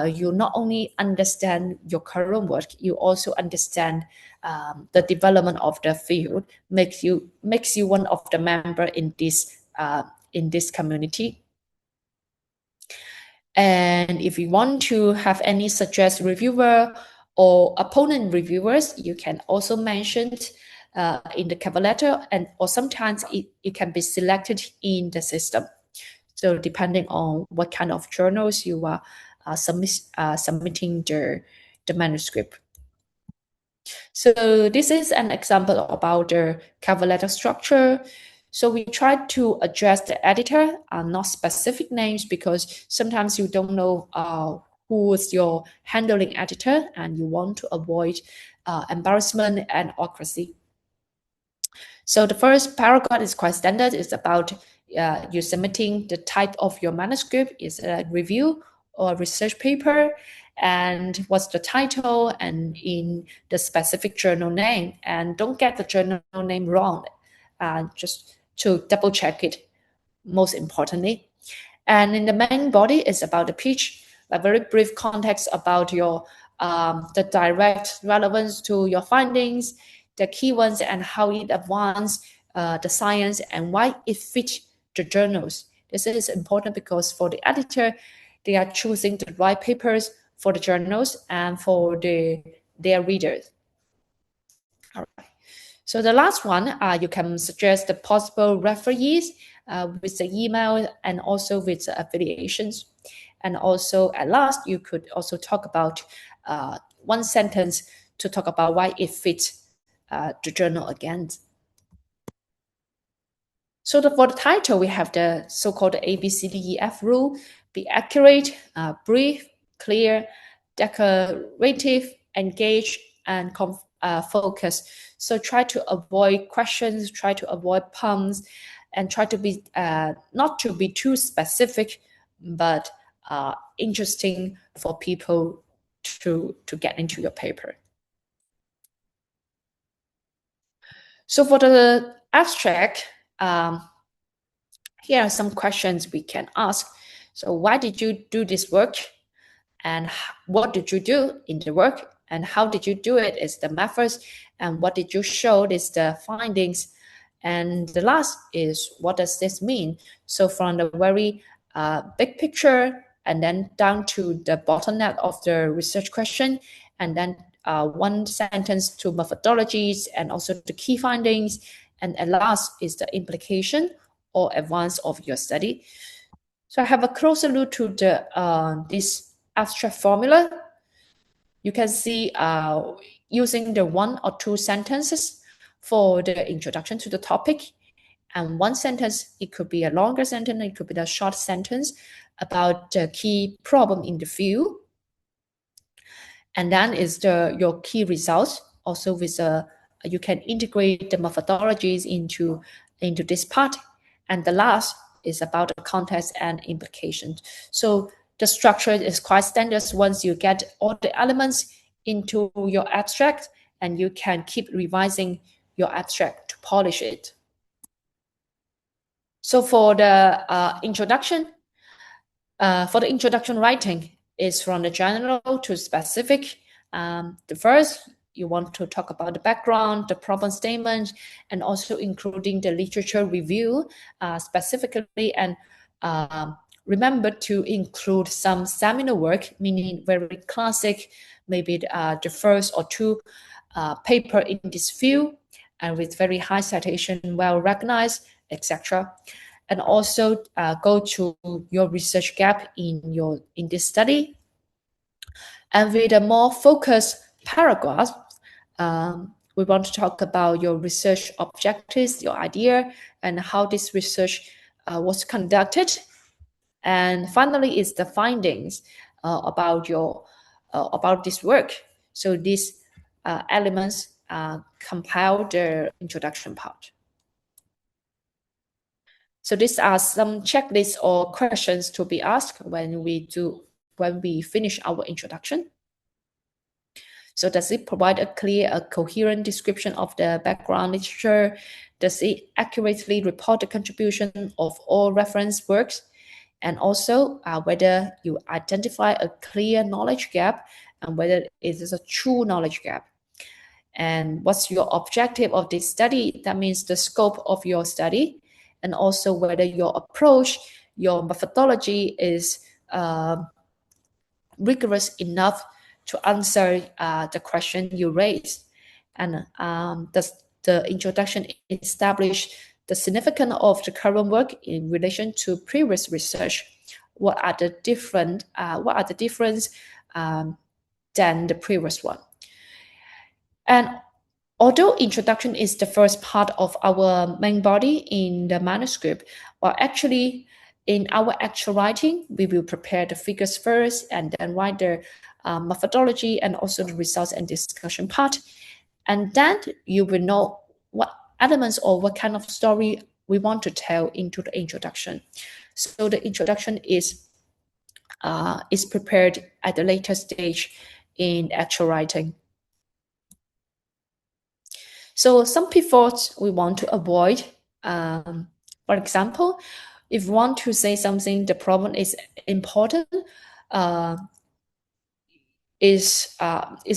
you not only understand your current work, you also understand the development of the field, makes you one of the member in this community. And if you want to have any suggest reviewer or opponent reviewers, you can also mention in the cover letter, or sometimes it can be selected in the system. So depending on what kind of journals you are submitting the manuscript. So this is an example about the cover letter structure. So we try to address the editor, not specific names, because sometimes you don't know who is your handling editor and you want to avoid embarrassment and awkwardness. So the first paragraph is quite standard. It's about you submitting the type of your manuscript. Is a review or research paper, and what's the title and in the specific journal name. And don't get the journal name wrong, just to double check it, most importantly. And in the main body is about the pitch, a very brief context about your the direct relevance to your findings, the key ones, and how it advanced the science and why it fits the journals. This is important because for the editor, they are choosing the right papers for the journals and for their readers. All right. So the last one, you can suggest the possible referees with the email and also with the affiliations. And also at last, you could also talk about one sentence to talk about why it fits the journal again. So for the title, we have the so-called ABCDEF rule: be accurate, brief, clear, decorative, engage, and focus. So try to avoid questions, try to avoid puns, and try to be not to be too specific, but interesting for people to get into your paper. So for the abstract, here are some questions we can ask. So why did you do this work? And what did you do in the work? and how did you do it is the methods, and what did you show is the findings. And the last is, what does this mean? So from the very big picture and then down to the bottleneck of the research question, and then one sentence to methodologies and also the key findings, and at last is the implication or advance of your study. So I have a closer look to the this abstract formula. You can see using the 1 or 2 sentences for the introduction to the topic, and one sentence, it could be a longer sentence, it could be a short sentence about the key problem in the field. And then is your key results. Also with you can integrate the methodologies into this part. And the last is about the context and implications. So the structure is quite standard once you get all the elements into your abstract, and you can keep revising your abstract to polish it. So for the introduction writing is from the general to specific. The first, you want to talk about the background, the problem statement, and also including the literature review specifically. And remember to include some seminal work, meaning very classic, maybe the first or 2 paper in this field, and with very high citation, well recognized, etc. And also go to your research gap in this study. And with a more focused paragraph, we want to talk about your research objectives, your idea, and how this research was conducted. And finally is the findings about this work. So these elements compile the introduction part. So these are some checklists or questions to be asked when we finish our introduction. So does it provide a coherent description of the background literature? Does it accurately report the contribution of all reference works? And also whether you identify a clear knowledge gap and whether it is a true knowledge gap. And what's your objective of this study? That means the scope of your study, and also whether your approach, your methodology is rigorous enough to answer the question you raised. And does the introduction establish the significance of the current work in relation to previous research? What are the difference than the previous one? And although introduction is the first part of our main body in the manuscript, well, actually, in our actual writing, we will prepare the figures first and then write the methodology and also the results and discussion part. And then you will know what elements or what kind of story we want to tell into the introduction. So the introduction is prepared at the later stage in actual writing. So some pitfalls we want to avoid. For example, if we want to say something, the problem is important, it's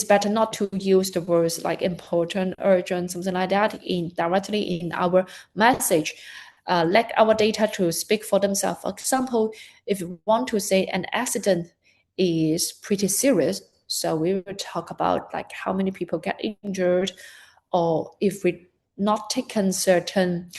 better not to use the words like important, urgent, something like that directly in our message. Let our data to speak for themselves. For example, if you want to say an accident is pretty serious, so we will talk about like how many people get injured, or if we not taken certain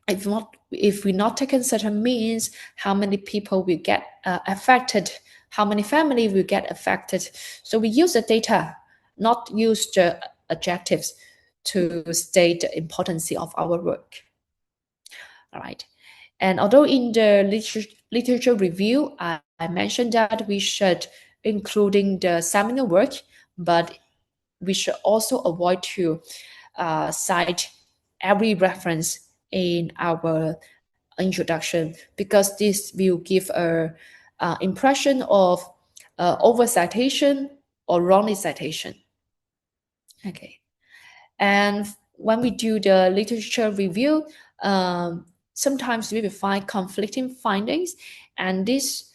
if we not taken certain means, how many people will get affected, how many families will get affected. So we use the data, not use the adjectives to state the importance of our work. All right. And although in the literature review, I mentioned that we should including the seminal work, but we should also avoid to cite every reference in our introduction, because this will give a impression of over citation or wrongly citation. Okay, and when we do the literature review, sometimes we will find conflicting findings, and this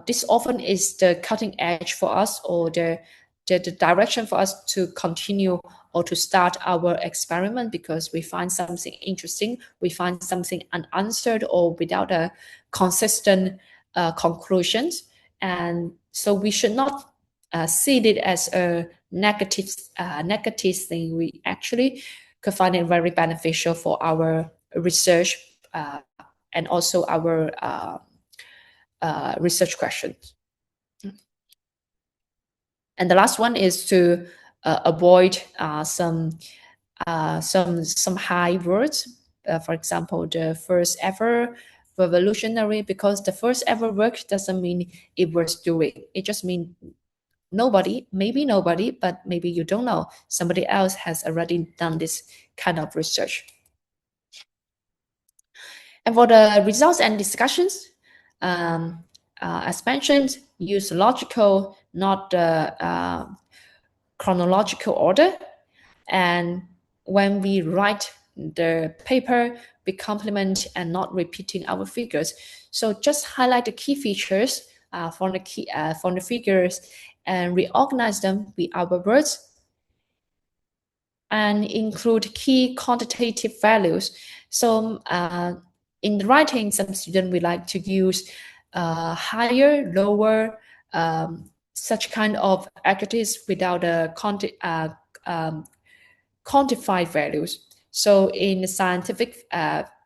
this often is the cutting edge for us, or the direction for us to continue or to start our experiment, because we find something interesting, we find something unanswered or without a consistent conclusions. And so we should not see it as a negative thing. We actually could find it very beneficial for our research and also our research questions. And the last one is to avoid some high words. For example, the first ever revolutionary, because the first ever work doesn't mean it was doing. It just means nobody, maybe nobody, but maybe you don't know. Somebody else has already done this kind of research. And for the results and discussions, as mentioned, use logical, not chronological order. And when we write the paper, we complement and not repeating our figures. So just highlight the key features from the figures and reorganize them with our words, and include key quantitative values. So in the writing, some students will like to use higher, lower, such kind of adjectives without a quantified values. So in scientific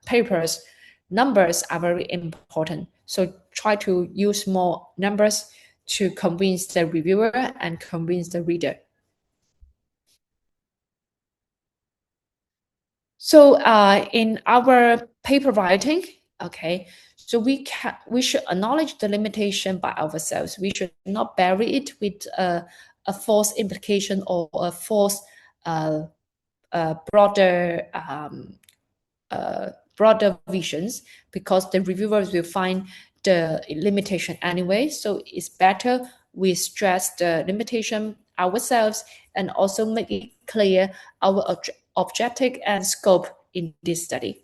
papers, numbers are very important. So try to use more numbers to convince the reviewer and convince the reader. So in our paper writing, okay, so we should acknowledge the limitation by ourselves. We should not bury it with a false implication or a false broader visions, because the reviewers will find the limitation anyway. So it's better we stress the limitation ourselves and also make it clear our objective and scope in this study.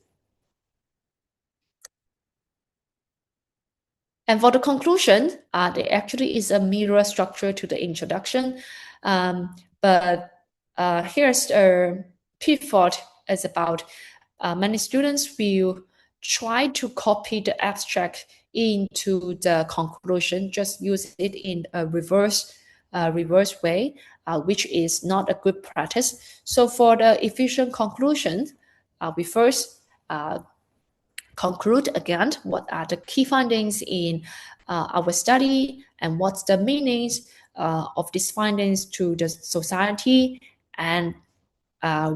And for the conclusion, there actually is a mirror structure to the introduction, but here's a pivot. Is about many students will try to copy the abstract into the conclusion, just use it in a reverse way, which is not a good practice. So for the efficient conclusion, we first conclude again what are the key findings in our study and what's the meanings of these findings to the society, and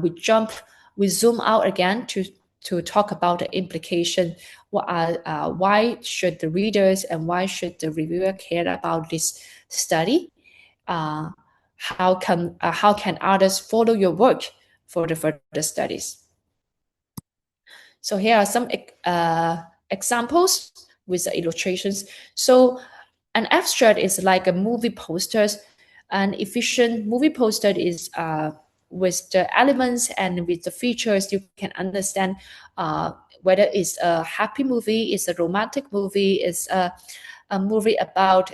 we zoom out again to talk about the implication. What are why should the readers and why should the reviewer care about this study? How can others follow your work for the further studies? So here are some examples with the illustrations. So an abstract is like a movie poster. An efficient movie poster is with the elements and with the features, you can understand whether it's a happy movie, it's a romantic movie, it's a movie about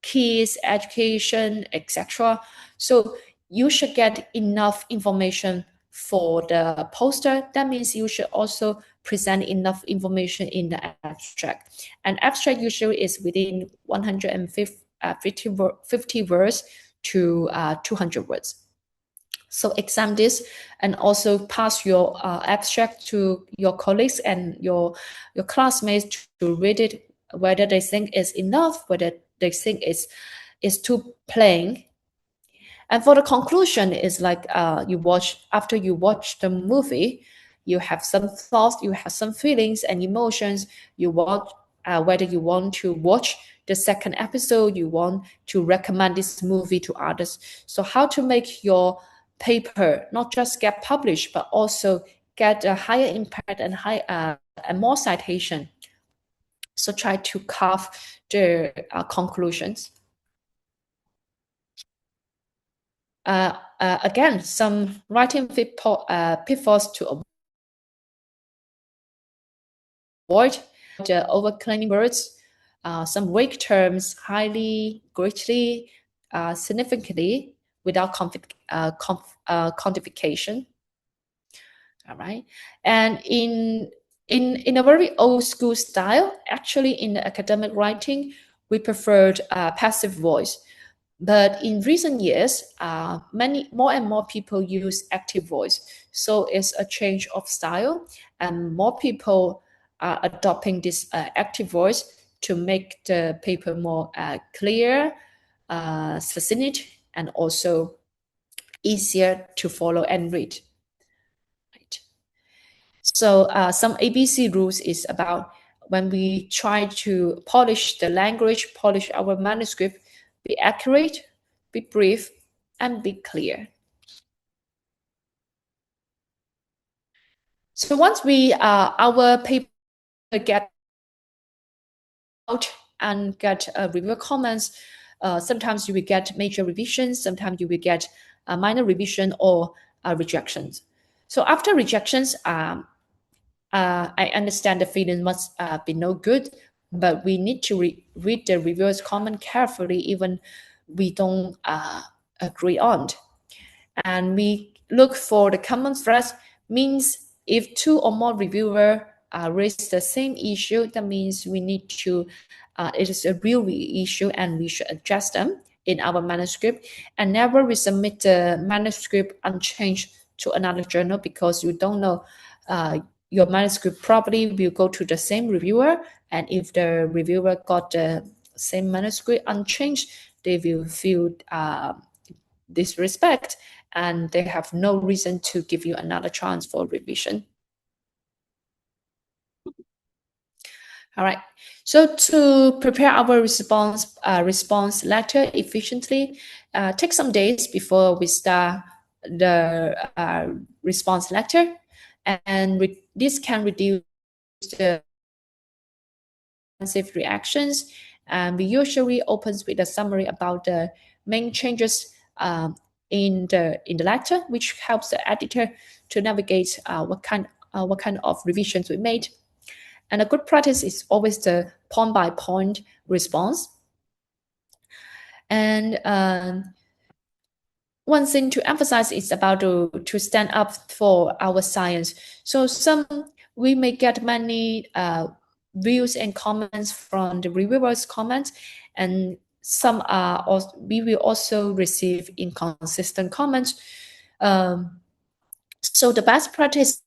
kids, education, etc. So you should get enough information for the poster. That means you should also present enough information in the abstract. An abstract usually is within 150 words to 200 words. So examine this and also pass your abstract to your colleagues and your classmates to read it, whether they think it's enough, whether they think it's too plain. And for the conclusion, is like after you watch the movie, you have some thoughts, you have some feelings and emotions. You want whether you want to watch the second episode, you want to recommend this movie to others. So how to make your paper not just get published, but also get a higher impact and and more citation. So try to carve the conclusions. Again, some writing pitfalls to avoid the overclaiming words. some vague terms highly, greatly, significantly, without quantification. All right, and in a very old school style, actually in the academic writing, we preferred passive voice. But in recent years, more and more people use active voice. So it's a change of style, and more people are adopting this active voice to make the paper more clear, succinct, and also easier to follow and read. Right. So some ABC rules is about when we try to polish the language, polish our manuscript, be accurate, be brief, and be clear. So once our paper get out and get reviewer comments, sometimes you will get major revisions, sometimes you will get a minor revision or rejections. So after rejections, I understand the feeling must be no good, but we need to read the reviewer's comment carefully, even we don't agree on. And we look for the common threads, means if 2 or more reviewers raise the same issue, that means we need to, it is a real issue and we should address them in our manuscript, and never resubmit the manuscript unchanged to another journal, because you don't know your manuscript probably will go to the same reviewer, and if the reviewer got the same manuscript unchanged, they will feel disrespect, and they have no reason to give you another chance for revision. All right. So to prepare our response letter efficiently, take some days before we start the response letter, and this can reduce the defensive reactions. And we usually opens with a summary about the main changes in the letter, which helps the editor to navigate what kind of revisions we made. And a good practice is always the point-by-point response. And one thing to emphasize is about to stand up for our science. So we may get many views and comments from the reviewers' comments, and some are also, we will also receive inconsistent comments. So the best practice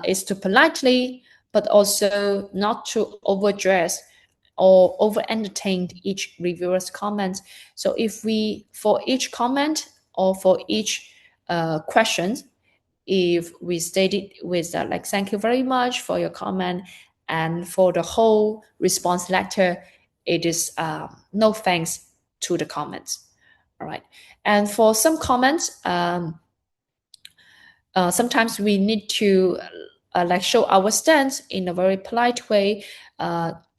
is to politely, but also not to overdress or over-entertain each reviewer's comment. So if we, for each comment or for each question, if we state it with like, thank you very much for your comment, and for the whole response letter, it is no thanks to the comments. All right. And for some comments, sometimes we need to like show our stance in a very polite way.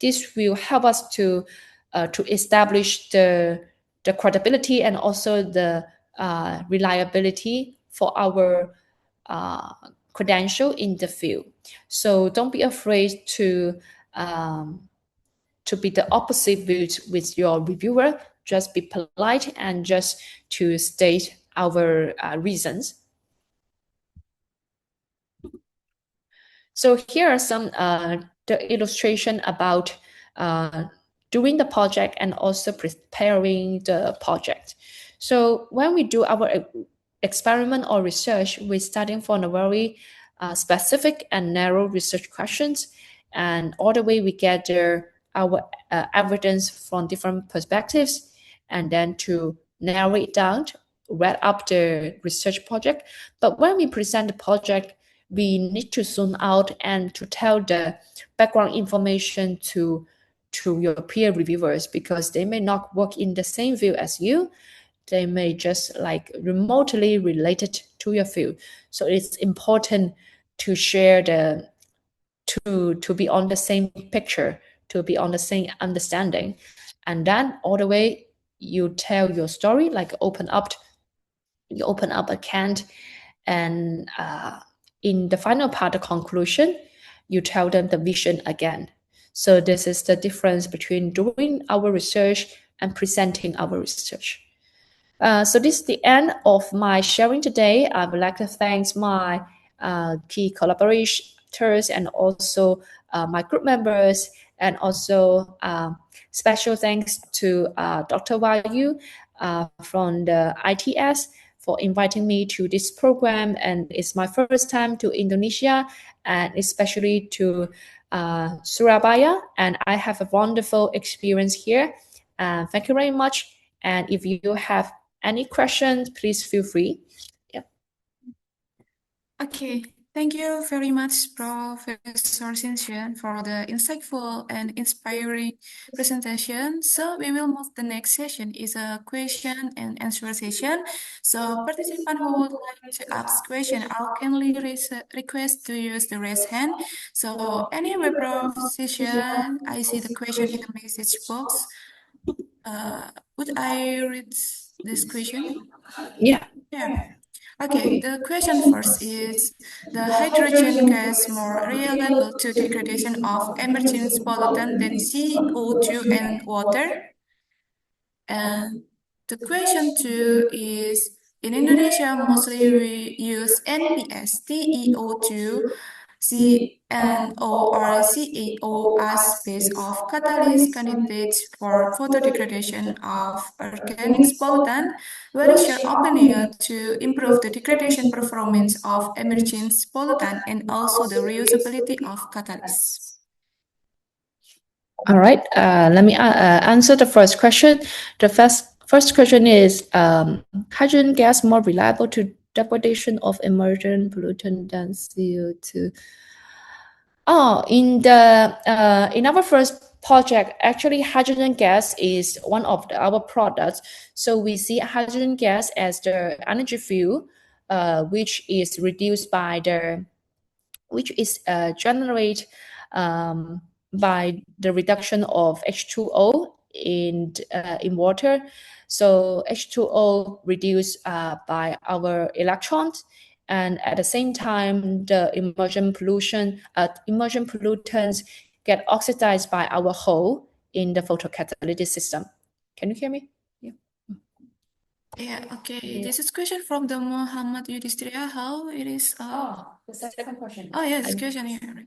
This will help us to establish the credibility and also the reliability for our credential in the field. So don't be afraid to be the opposite view with your reviewer. Just be polite and just to state our reasons. So here are some the illustration about doing the project and also preparing the project. So when we do our experiment or research, we're starting from a very specific and narrow research questions, and all the way we gather our evidence from different perspectives, and then to narrow it down, wrap up the research project. But when we present the project, we need to zoom out and to tell the background information to your peer reviewers, because they may not work in the same field as you. They may just like remotely related to your field. So it's important to share to be on the same picture, to be on the same understanding. And then all the way you tell your story, like you open up a can, and in the final part, the conclusion, you tell them the vision again. So this is the difference between doing our research and presenting our research. So this is the end of my sharing today. I would like to thank my key collaborators and also my group members, and also special thanks to Dr. Wayu from the ITS for inviting me to this program. And it's my first time to Indonesia, and especially to Surabaya. And I have a wonderful experience here. Thank you very much. And if you have any questions, please feel free. Yeah. Okay, thank you very much, Professor Chen, for the insightful and inspiring presentation. So we will move the next session is a question and answer session. So participants who would like to ask question, I'll kindly request to use the raise hand. So anyway, Prof. Session, I see the question in the message box. Would I read this question? Yeah. Yeah. Okay, the question first is, the hydrogen gas more reliable to degradation of emerging pollutant than CO2 and water? And the question two is, in Indonesia, mostly we use NPS, TEO2, CNO or CAO as base of catalyst candidates for photodegradation of organic pollutant. What is your opinion to improve the degradation performance of emerging pollutant and also the reusability of catalysts? All right. Let me answer the first question. The first question is, hydrogen gas more reliable to degradation of emerging pollutant than CO2? Oh, in our first project, actually, hydrogen gas is one of our products. So we see hydrogen gas as the energy fuel, which is reduced by which is generated by the reduction of H2O in water. So H2O reduced by our electrons, and at the same time, the emergent pollutants get oxidized by our hole in the photocatalytic system. Can you hear me? Yeah. Yeah, okay. This is question from the Muhammad Yudhistira. How it is? The second question. Oh, yeah, this question here.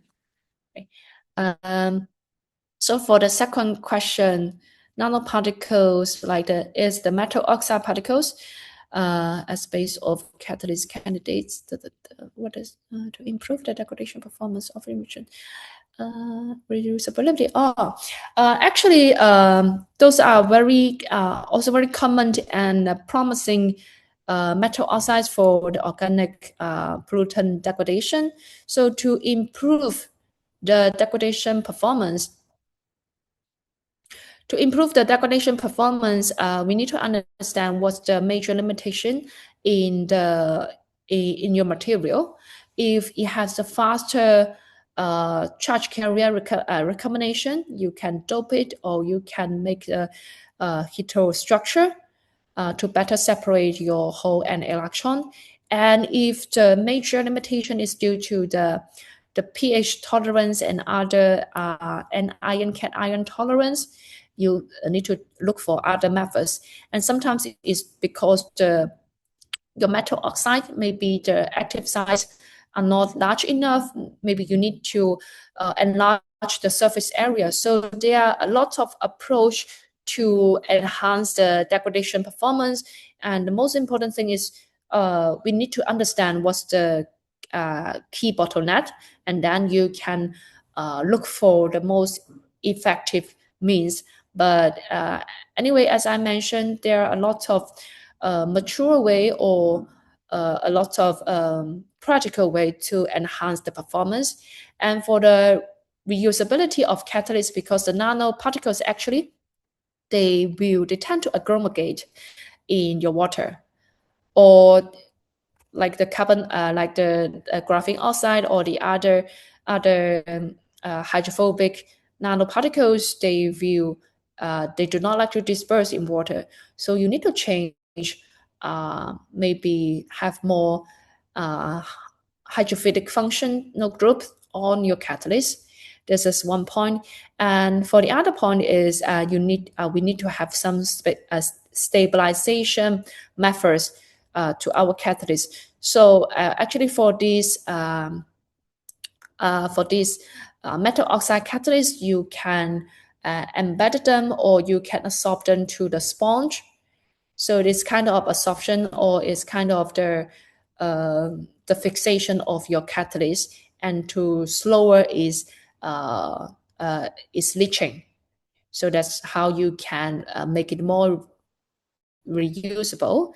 So for the second question, nanoparticles is the metal oxide particles as base of catalyst candidates. What is to improve the degradation performance of emission? Reusability. Actually, those are also very common and promising metal oxides for the organic pollutant degradation. So to improve the degradation performance, we need to understand what's the major limitation in your material. If it has a faster charge carrier recombination, you can dope it, or you can make a heterostructure to better separate your hole and electron. And if the major limitation is due to the pH tolerance and other anion cation tolerance, you need to look for other methods. And sometimes it's because your metal oxide, maybe the active sites are not large enough. Maybe you need to enlarge the surface area. So there are a lot of approach to enhance the degradation performance. And the most important thing is we need to understand what's the key bottleneck, and then you can look for the most effective means. But anyway, as I mentioned, there are a lot of mature way or a lot of practical way to enhance the performance. And for the reusability of catalysts, because the nanoparticles actually they tend to aggregate in your water, or like the carbon, like the graphene oxide or the other hydrophobic nanoparticles, they do not like to disperse in water. So you need to change, maybe have more hydrophilic functional group on your catalyst. This is one point. And for the other point is we need to have some stabilization methods to our catalyst. So actually for these metal oxide catalysts, you can embed them or you can absorb them to the sponge. So it is kind of absorption or it's kind of the fixation of your catalyst, and to slower is leaching. So that's how you can make it more reusable.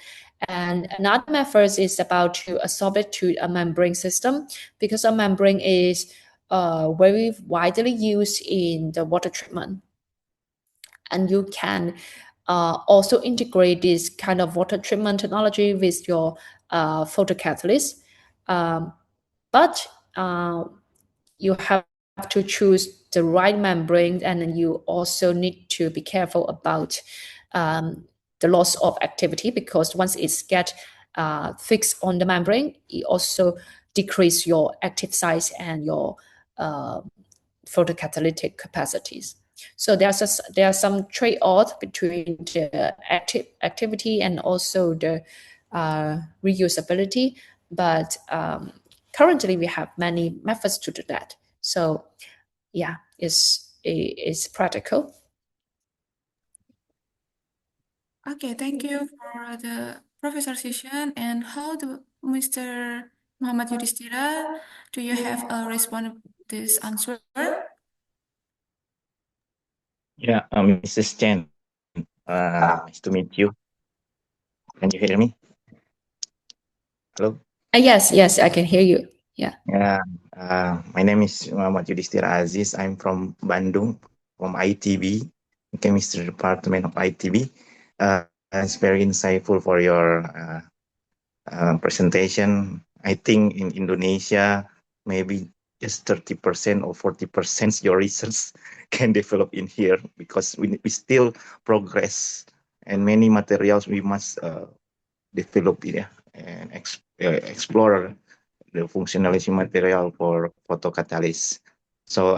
And another method is about to absorb it to a membrane system, because a membrane is very widely used in the water treatment. And you can also integrate this kind of water treatment technology with your photocatalyst. But you have to choose the right membrane, and then you also need to be careful about the loss of activity, because once it's get fixed on the membrane, it also decrease your active size and your photocatalytic capacities. So there are some trade-off between the activity and also the reusability, but currently we have many methods to do that. So yeah, it's practical. Okay, thank you for the professor session. And how do Mr. Muhammad Yudhistira, do you have a response to this answer? Yeah, Mrs. Chen, nice to meet you. Can you hear me? Hello? Yes, I can hear you. Yeah. Yeah, my name is Muhammad Yudhistira Aziz. I'm from Bandung, from ITB, Chemistry Department of ITB. It's very insightful for your presentation. I think in Indonesia, maybe just 30% or 40% your research can develop in here, because we still progress, and many materials we must develop and explore the functionality material for photocatalysis. So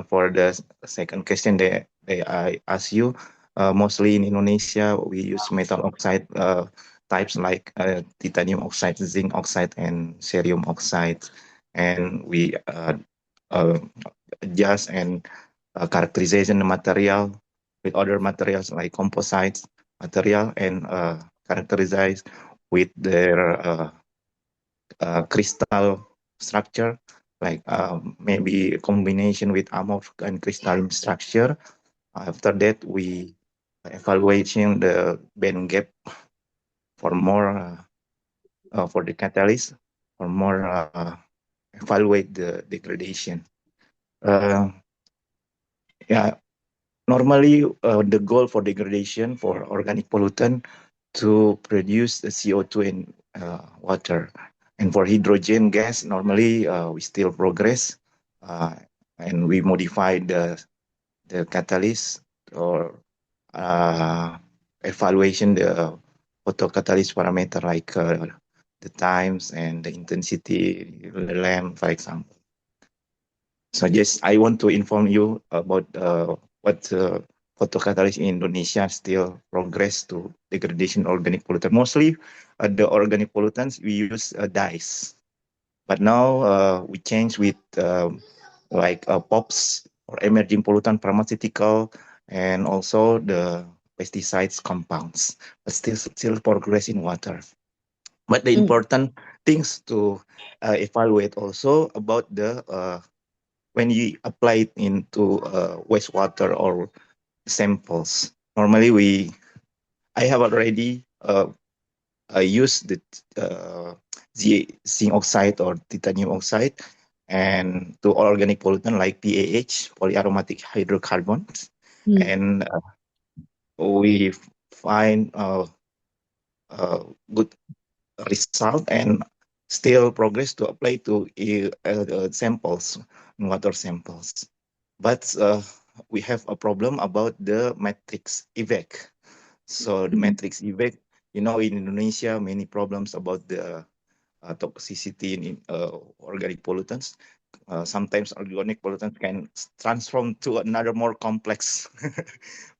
for the second question that I ask you, mostly in Indonesia we use metal oxide types like titanium oxide, zinc oxide, and cerium oxide, and we adjust and characterization the material with other materials like composites material, and characterize with their crystal structure, like maybe a combination with amorphic and crystalline structure. After that, we evaluating the band gap for more for the catalyst, for more evaluate the degradation. Yeah, normally the goal for degradation for organic pollutant to produce the CO2 in water. And for hydrogen gas, normally we still progress and we modify the catalyst or evaluation the photocatalyst parameter like the times and the intensity, the length, for example. So yes, I want to inform you about what photocatalyst in Indonesia still progress to degradation organic pollutant. Mostly the organic pollutants we use dyes, but now we change with like POPs or emerging pollutant pharmaceutical, and also the pesticides compounds, but still progress in water. But the important things to evaluate also about the when you apply it into wastewater or samples. Normally I have already used the zinc oxide or titanium oxide and to organic pollutant like PAH, polyaromatic hydrocarbons, and we find good result and still progress to apply to samples, water samples. But we have a problem about the matrix effect. So the matrix effect, in Indonesia, many problems about the toxicity in organic pollutants. sometimes organic pollutants can transform to another more complex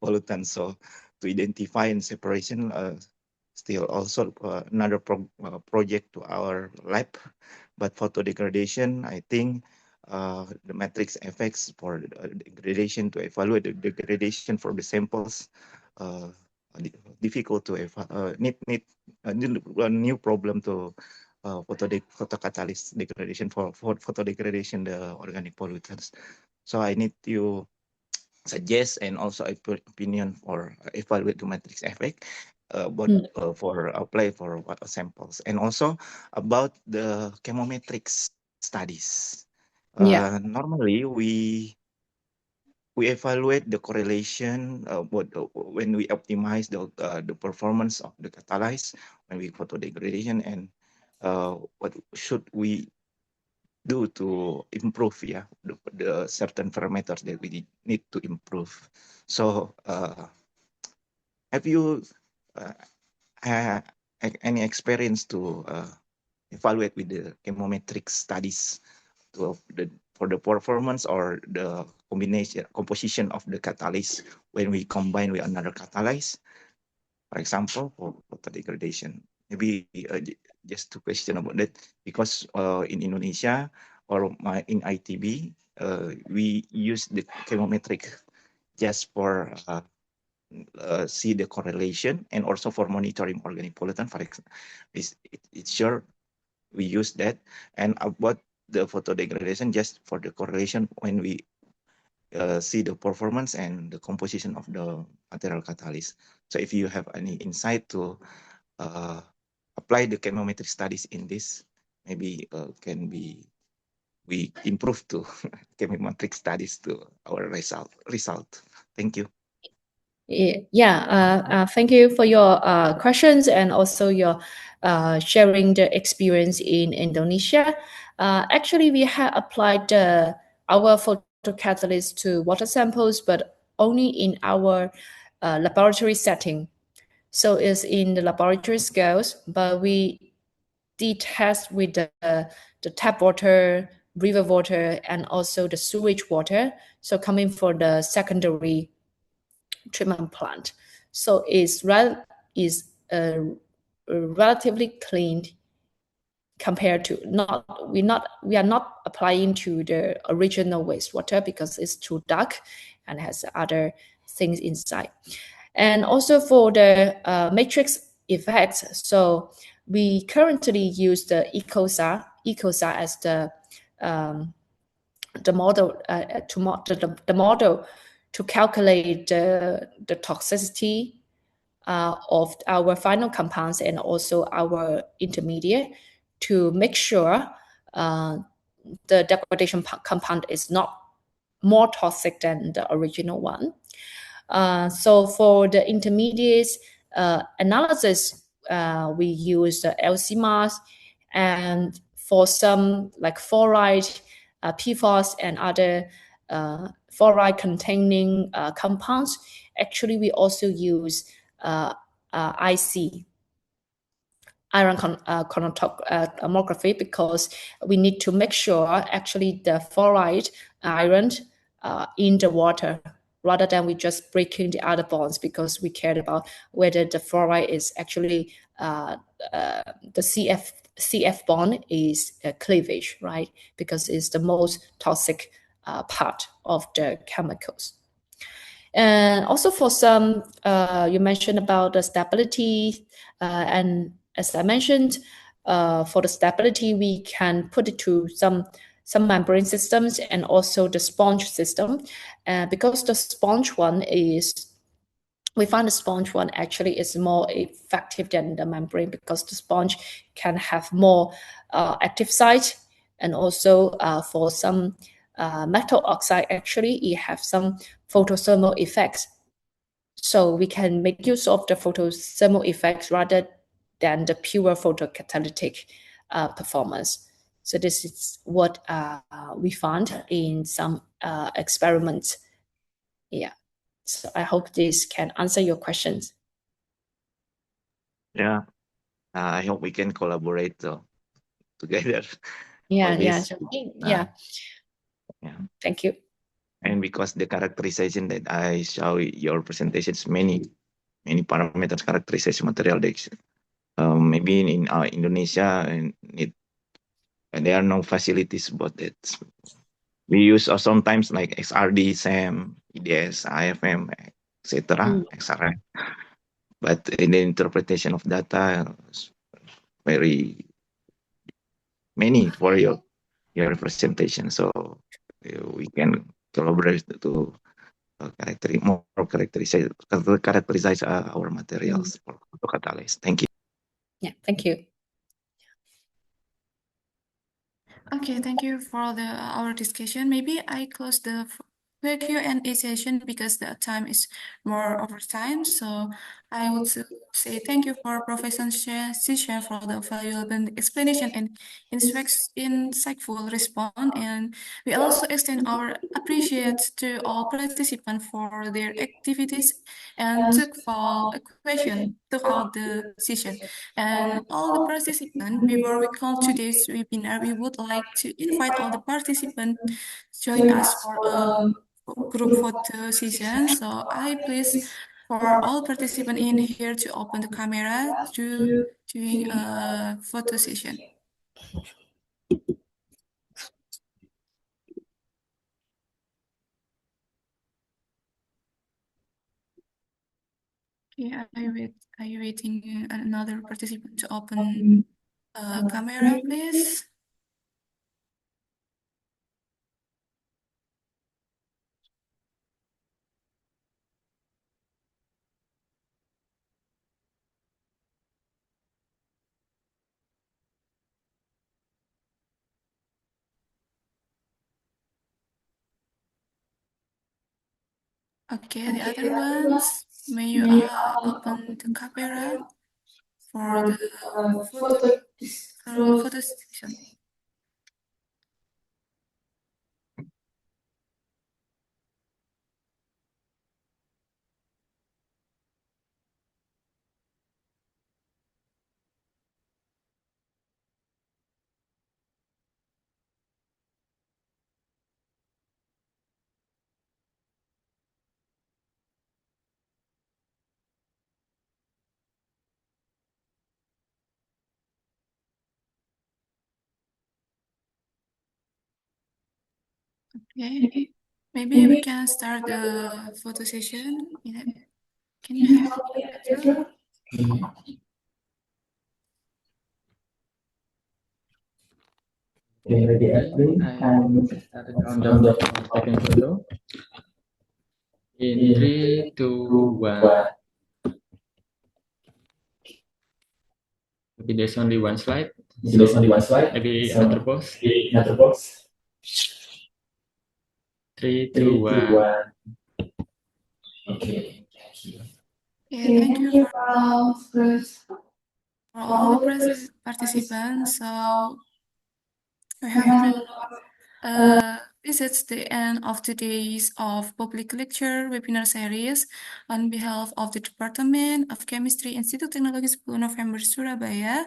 pollutant. So to identify and separation, still also another project to our lab. But photodegradation, I think the matrix effects for degradation, to evaluate the degradation for the samples, difficult to need a new problem to photocatalyst degradation for photodegradation the organic pollutants. So I need to suggest and also opinion for evaluate the matrix effect, but for apply for samples, and also about the chemometrics studies. Normally we evaluate the correlation when we optimize the performance of the catalyze when we photodegradation, and what should we do to improve the certain parameters that we need to improve. So have you any experience to evaluate with the chemometric studies for the performance or the composition of the catalyst when we combine with another catalyst, for example, for photodegradation? Maybe just two questions about that, because in Indonesia or in ITB, we use the chemometric just for see the correlation and also for monitoring organic pollutant. For example, it's sure we use that. And about the photodegradation, just for the correlation when we see the performance and the composition of the material catalyst. So if you have any insight to apply the chemometric studies in this, maybe can be we improve to chemometric studies to our result. Thank you. Thank you for your questions and also your sharing the experience in Indonesia. Actually, we have applied our photocatalyst to water samples, but only in our laboratory setting. So it's in the laboratory scales, but we did test with the tap water, river water, and also the sewage water. So coming for the secondary treatment plant. So it's relatively clean compared to we are not applying to the original wastewater because it's too dark and has other things inside. And also for the matrix effects, so we currently use the Ecology as the model the model to calculate the toxicity of our final compounds and also our intermediate to make sure the degradation compound is not more toxic than the original one. So for the intermediates analysis, we use the LC-mass, and for some like fluoride, PFOS, and other fluoride-containing compounds, actually we also use IC, iron chromatography, because we need to make sure actually the fluoride iron in the water, rather than we just breaking the other bonds, because we cared about whether the fluoride is actually the CF bond is cleavage, right? Because it's the most toxic part of the chemicals. And also for some, you mentioned about the stability, and as I mentioned, for the stability, we can put it to some membrane systems and also the sponge system, because the sponge one we find the sponge one actually is more effective than the membrane, because the sponge can have more active site, and also for some metal oxide, actually it have some photothermal effects. So we can make use of the photothermal effects rather than the pure photocatalytic performance. So this is what we found in some experiments. Yeah. So I hope this can answer your questions. Yeah, I hope we can collaborate together Yeah, for yeah, this. so, yeah. Yeah. Thank you. And because the characterization that I show your presentations, many parameters characterization material that maybe in Indonesia and there are no facilities about that. We use sometimes like XRD, SAM, EDS, IFM, etc., XRM. But in the interpretation of data, is very many for your presentation. So we can collaborate to characterize our materials for catalyze. Thank you. Yeah, thank you. Okay, thank you for our discussion. Maybe I close the Q&A session because the time is more over time. So I would say thank you for Professor Chen for the valuable explanation and insightful response. And we also extend our appreciation to all participants for their activities and took out the session. And all the participants, before we call today's webinar, we would like to invite all the participants join us for a group photo session. So I please for all participants in here to open the camera to doing a photo session. Yeah, are you waiting another participant to open camera, please? Okay, the other ones, may you open the camera for the photo session. Okay, maybe we can start the photo session. Can you help me, Pedro? Ready, April, and start the countdown of taking photo. In 3, 2, 1. Maybe there's only one slide. There's only one slide. Maybe So another pause. another box. 3, 3, 2, 2, 1. 1. Okay. Yeah, thank you for all the participants. So we have now this the end of today's public lecture webinar series on behalf of the Department of Chemistry Institute Teknologi 10 November Surabaya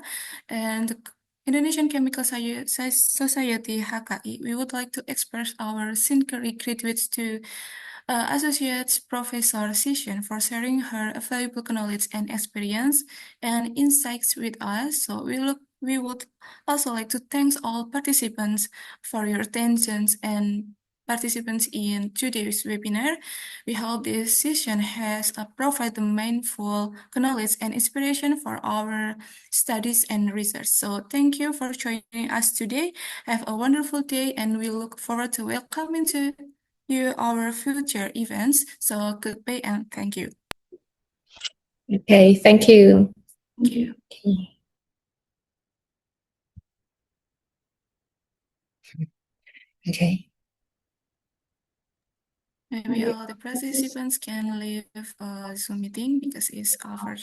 and the Indonesian Chemical Society HKI. We would like to express our sincere gratitude to Associate Professor Chen for sharing her valuable knowledge and experience and insights with us. So we would also like to thank all participants for your attention and participants in today's webinar. We hope this session has provided mindful knowledge and inspiration for our studies and research. So thank you for joining us today. Have a wonderful day and we look forward to welcoming you our future events. So goodbye and thank you. Okay, thank you. Thank you. Okay. Maybe all the participants can leave Zoom meeting because it's over.